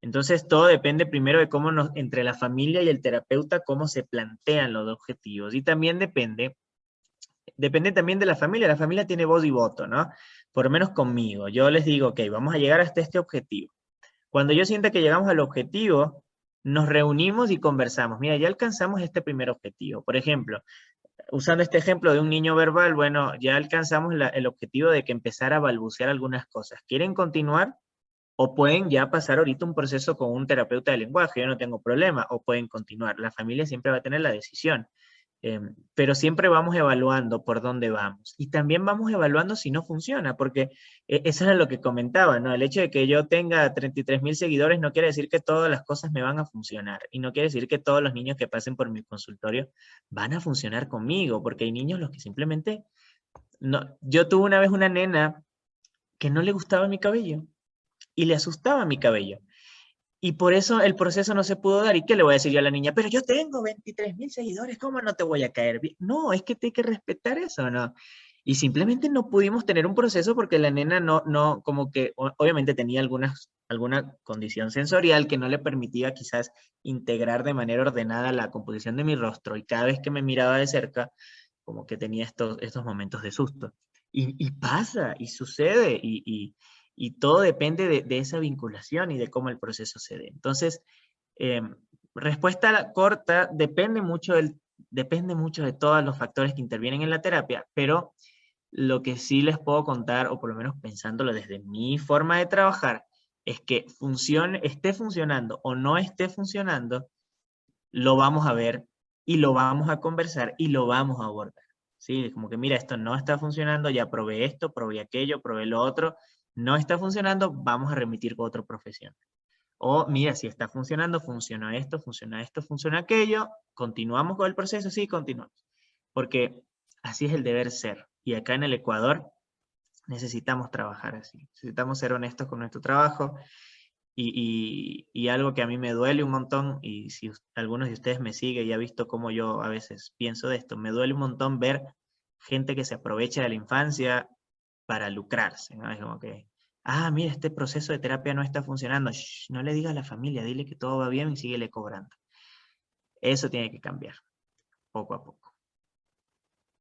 Entonces todo depende primero de cómo entre la familia y el terapeuta, cómo se plantean los objetivos. Y también depende también de la familia. La familia tiene voz y voto, ¿no? Por lo menos conmigo. Yo les digo, ok, vamos a llegar hasta este objetivo. Cuando yo sienta que llegamos al objetivo, nos reunimos y conversamos. Mira, ya alcanzamos este primer objetivo. Por ejemplo, usando este ejemplo de un niño verbal, bueno, ya alcanzamos el objetivo de que empezara a balbucear algunas cosas. ¿Quieren continuar? O pueden ya pasar ahorita un proceso con un terapeuta de lenguaje, yo no tengo problema, o pueden continuar. La familia siempre va a tener la decisión. Pero siempre vamos evaluando por dónde vamos. Y también vamos evaluando si no funciona, porque eso era lo que comentaba, ¿no? El hecho de que yo tenga 33,000 seguidores no quiere decir que todas las cosas me van a funcionar. Y no quiere decir que todos los niños que pasen por mi consultorio van a funcionar conmigo, porque hay niños los que simplemente... No. Yo tuve una vez una nena que no le gustaba mi cabello y le asustaba mi cabello. Y por eso el proceso no se pudo dar. ¿Y qué le voy a decir yo a la niña? Pero yo tengo 23,000 seguidores, ¿cómo no te voy a caer bien? No, es que te hay que respetar eso, ¿no? Y simplemente no pudimos tener un proceso porque la nena no como que, obviamente tenía alguna condición sensorial que no le permitía quizás integrar de manera ordenada la composición de mi rostro. Y cada vez que me miraba de cerca, como que tenía estos momentos de susto. Y pasa, y sucede, y todo depende de esa vinculación y de cómo el proceso se dé. Entonces, respuesta corta, depende mucho de todos los factores que intervienen en la terapia, pero lo que sí les puedo contar, o por lo menos pensándolo desde mi forma de trabajar, es que esté funcionando o no esté funcionando, lo vamos a ver y lo vamos a conversar y lo vamos a abordar. ¿Sí? Como que mira, esto no está funcionando, ya probé esto, probé aquello, probé lo otro, no está funcionando, vamos a remitir con otro profesional. O mira, si está funcionando, funciona esto, funciona aquello, continuamos con el proceso, sí, continuamos. Porque así es el deber ser. Y acá en el Ecuador necesitamos trabajar así. Necesitamos ser honestos con nuestro trabajo. Y algo que a mí me duele un montón, y si algunos de ustedes me siguen y ha visto cómo yo a veces pienso de esto, me duele un montón ver gente que se aprovecha de la infancia para lucrarse, ¿no? Es como que, mira, este proceso de terapia no está funcionando, shh, no le digas a la familia, dile que todo va bien y síguele cobrando. Eso tiene que cambiar, poco a poco.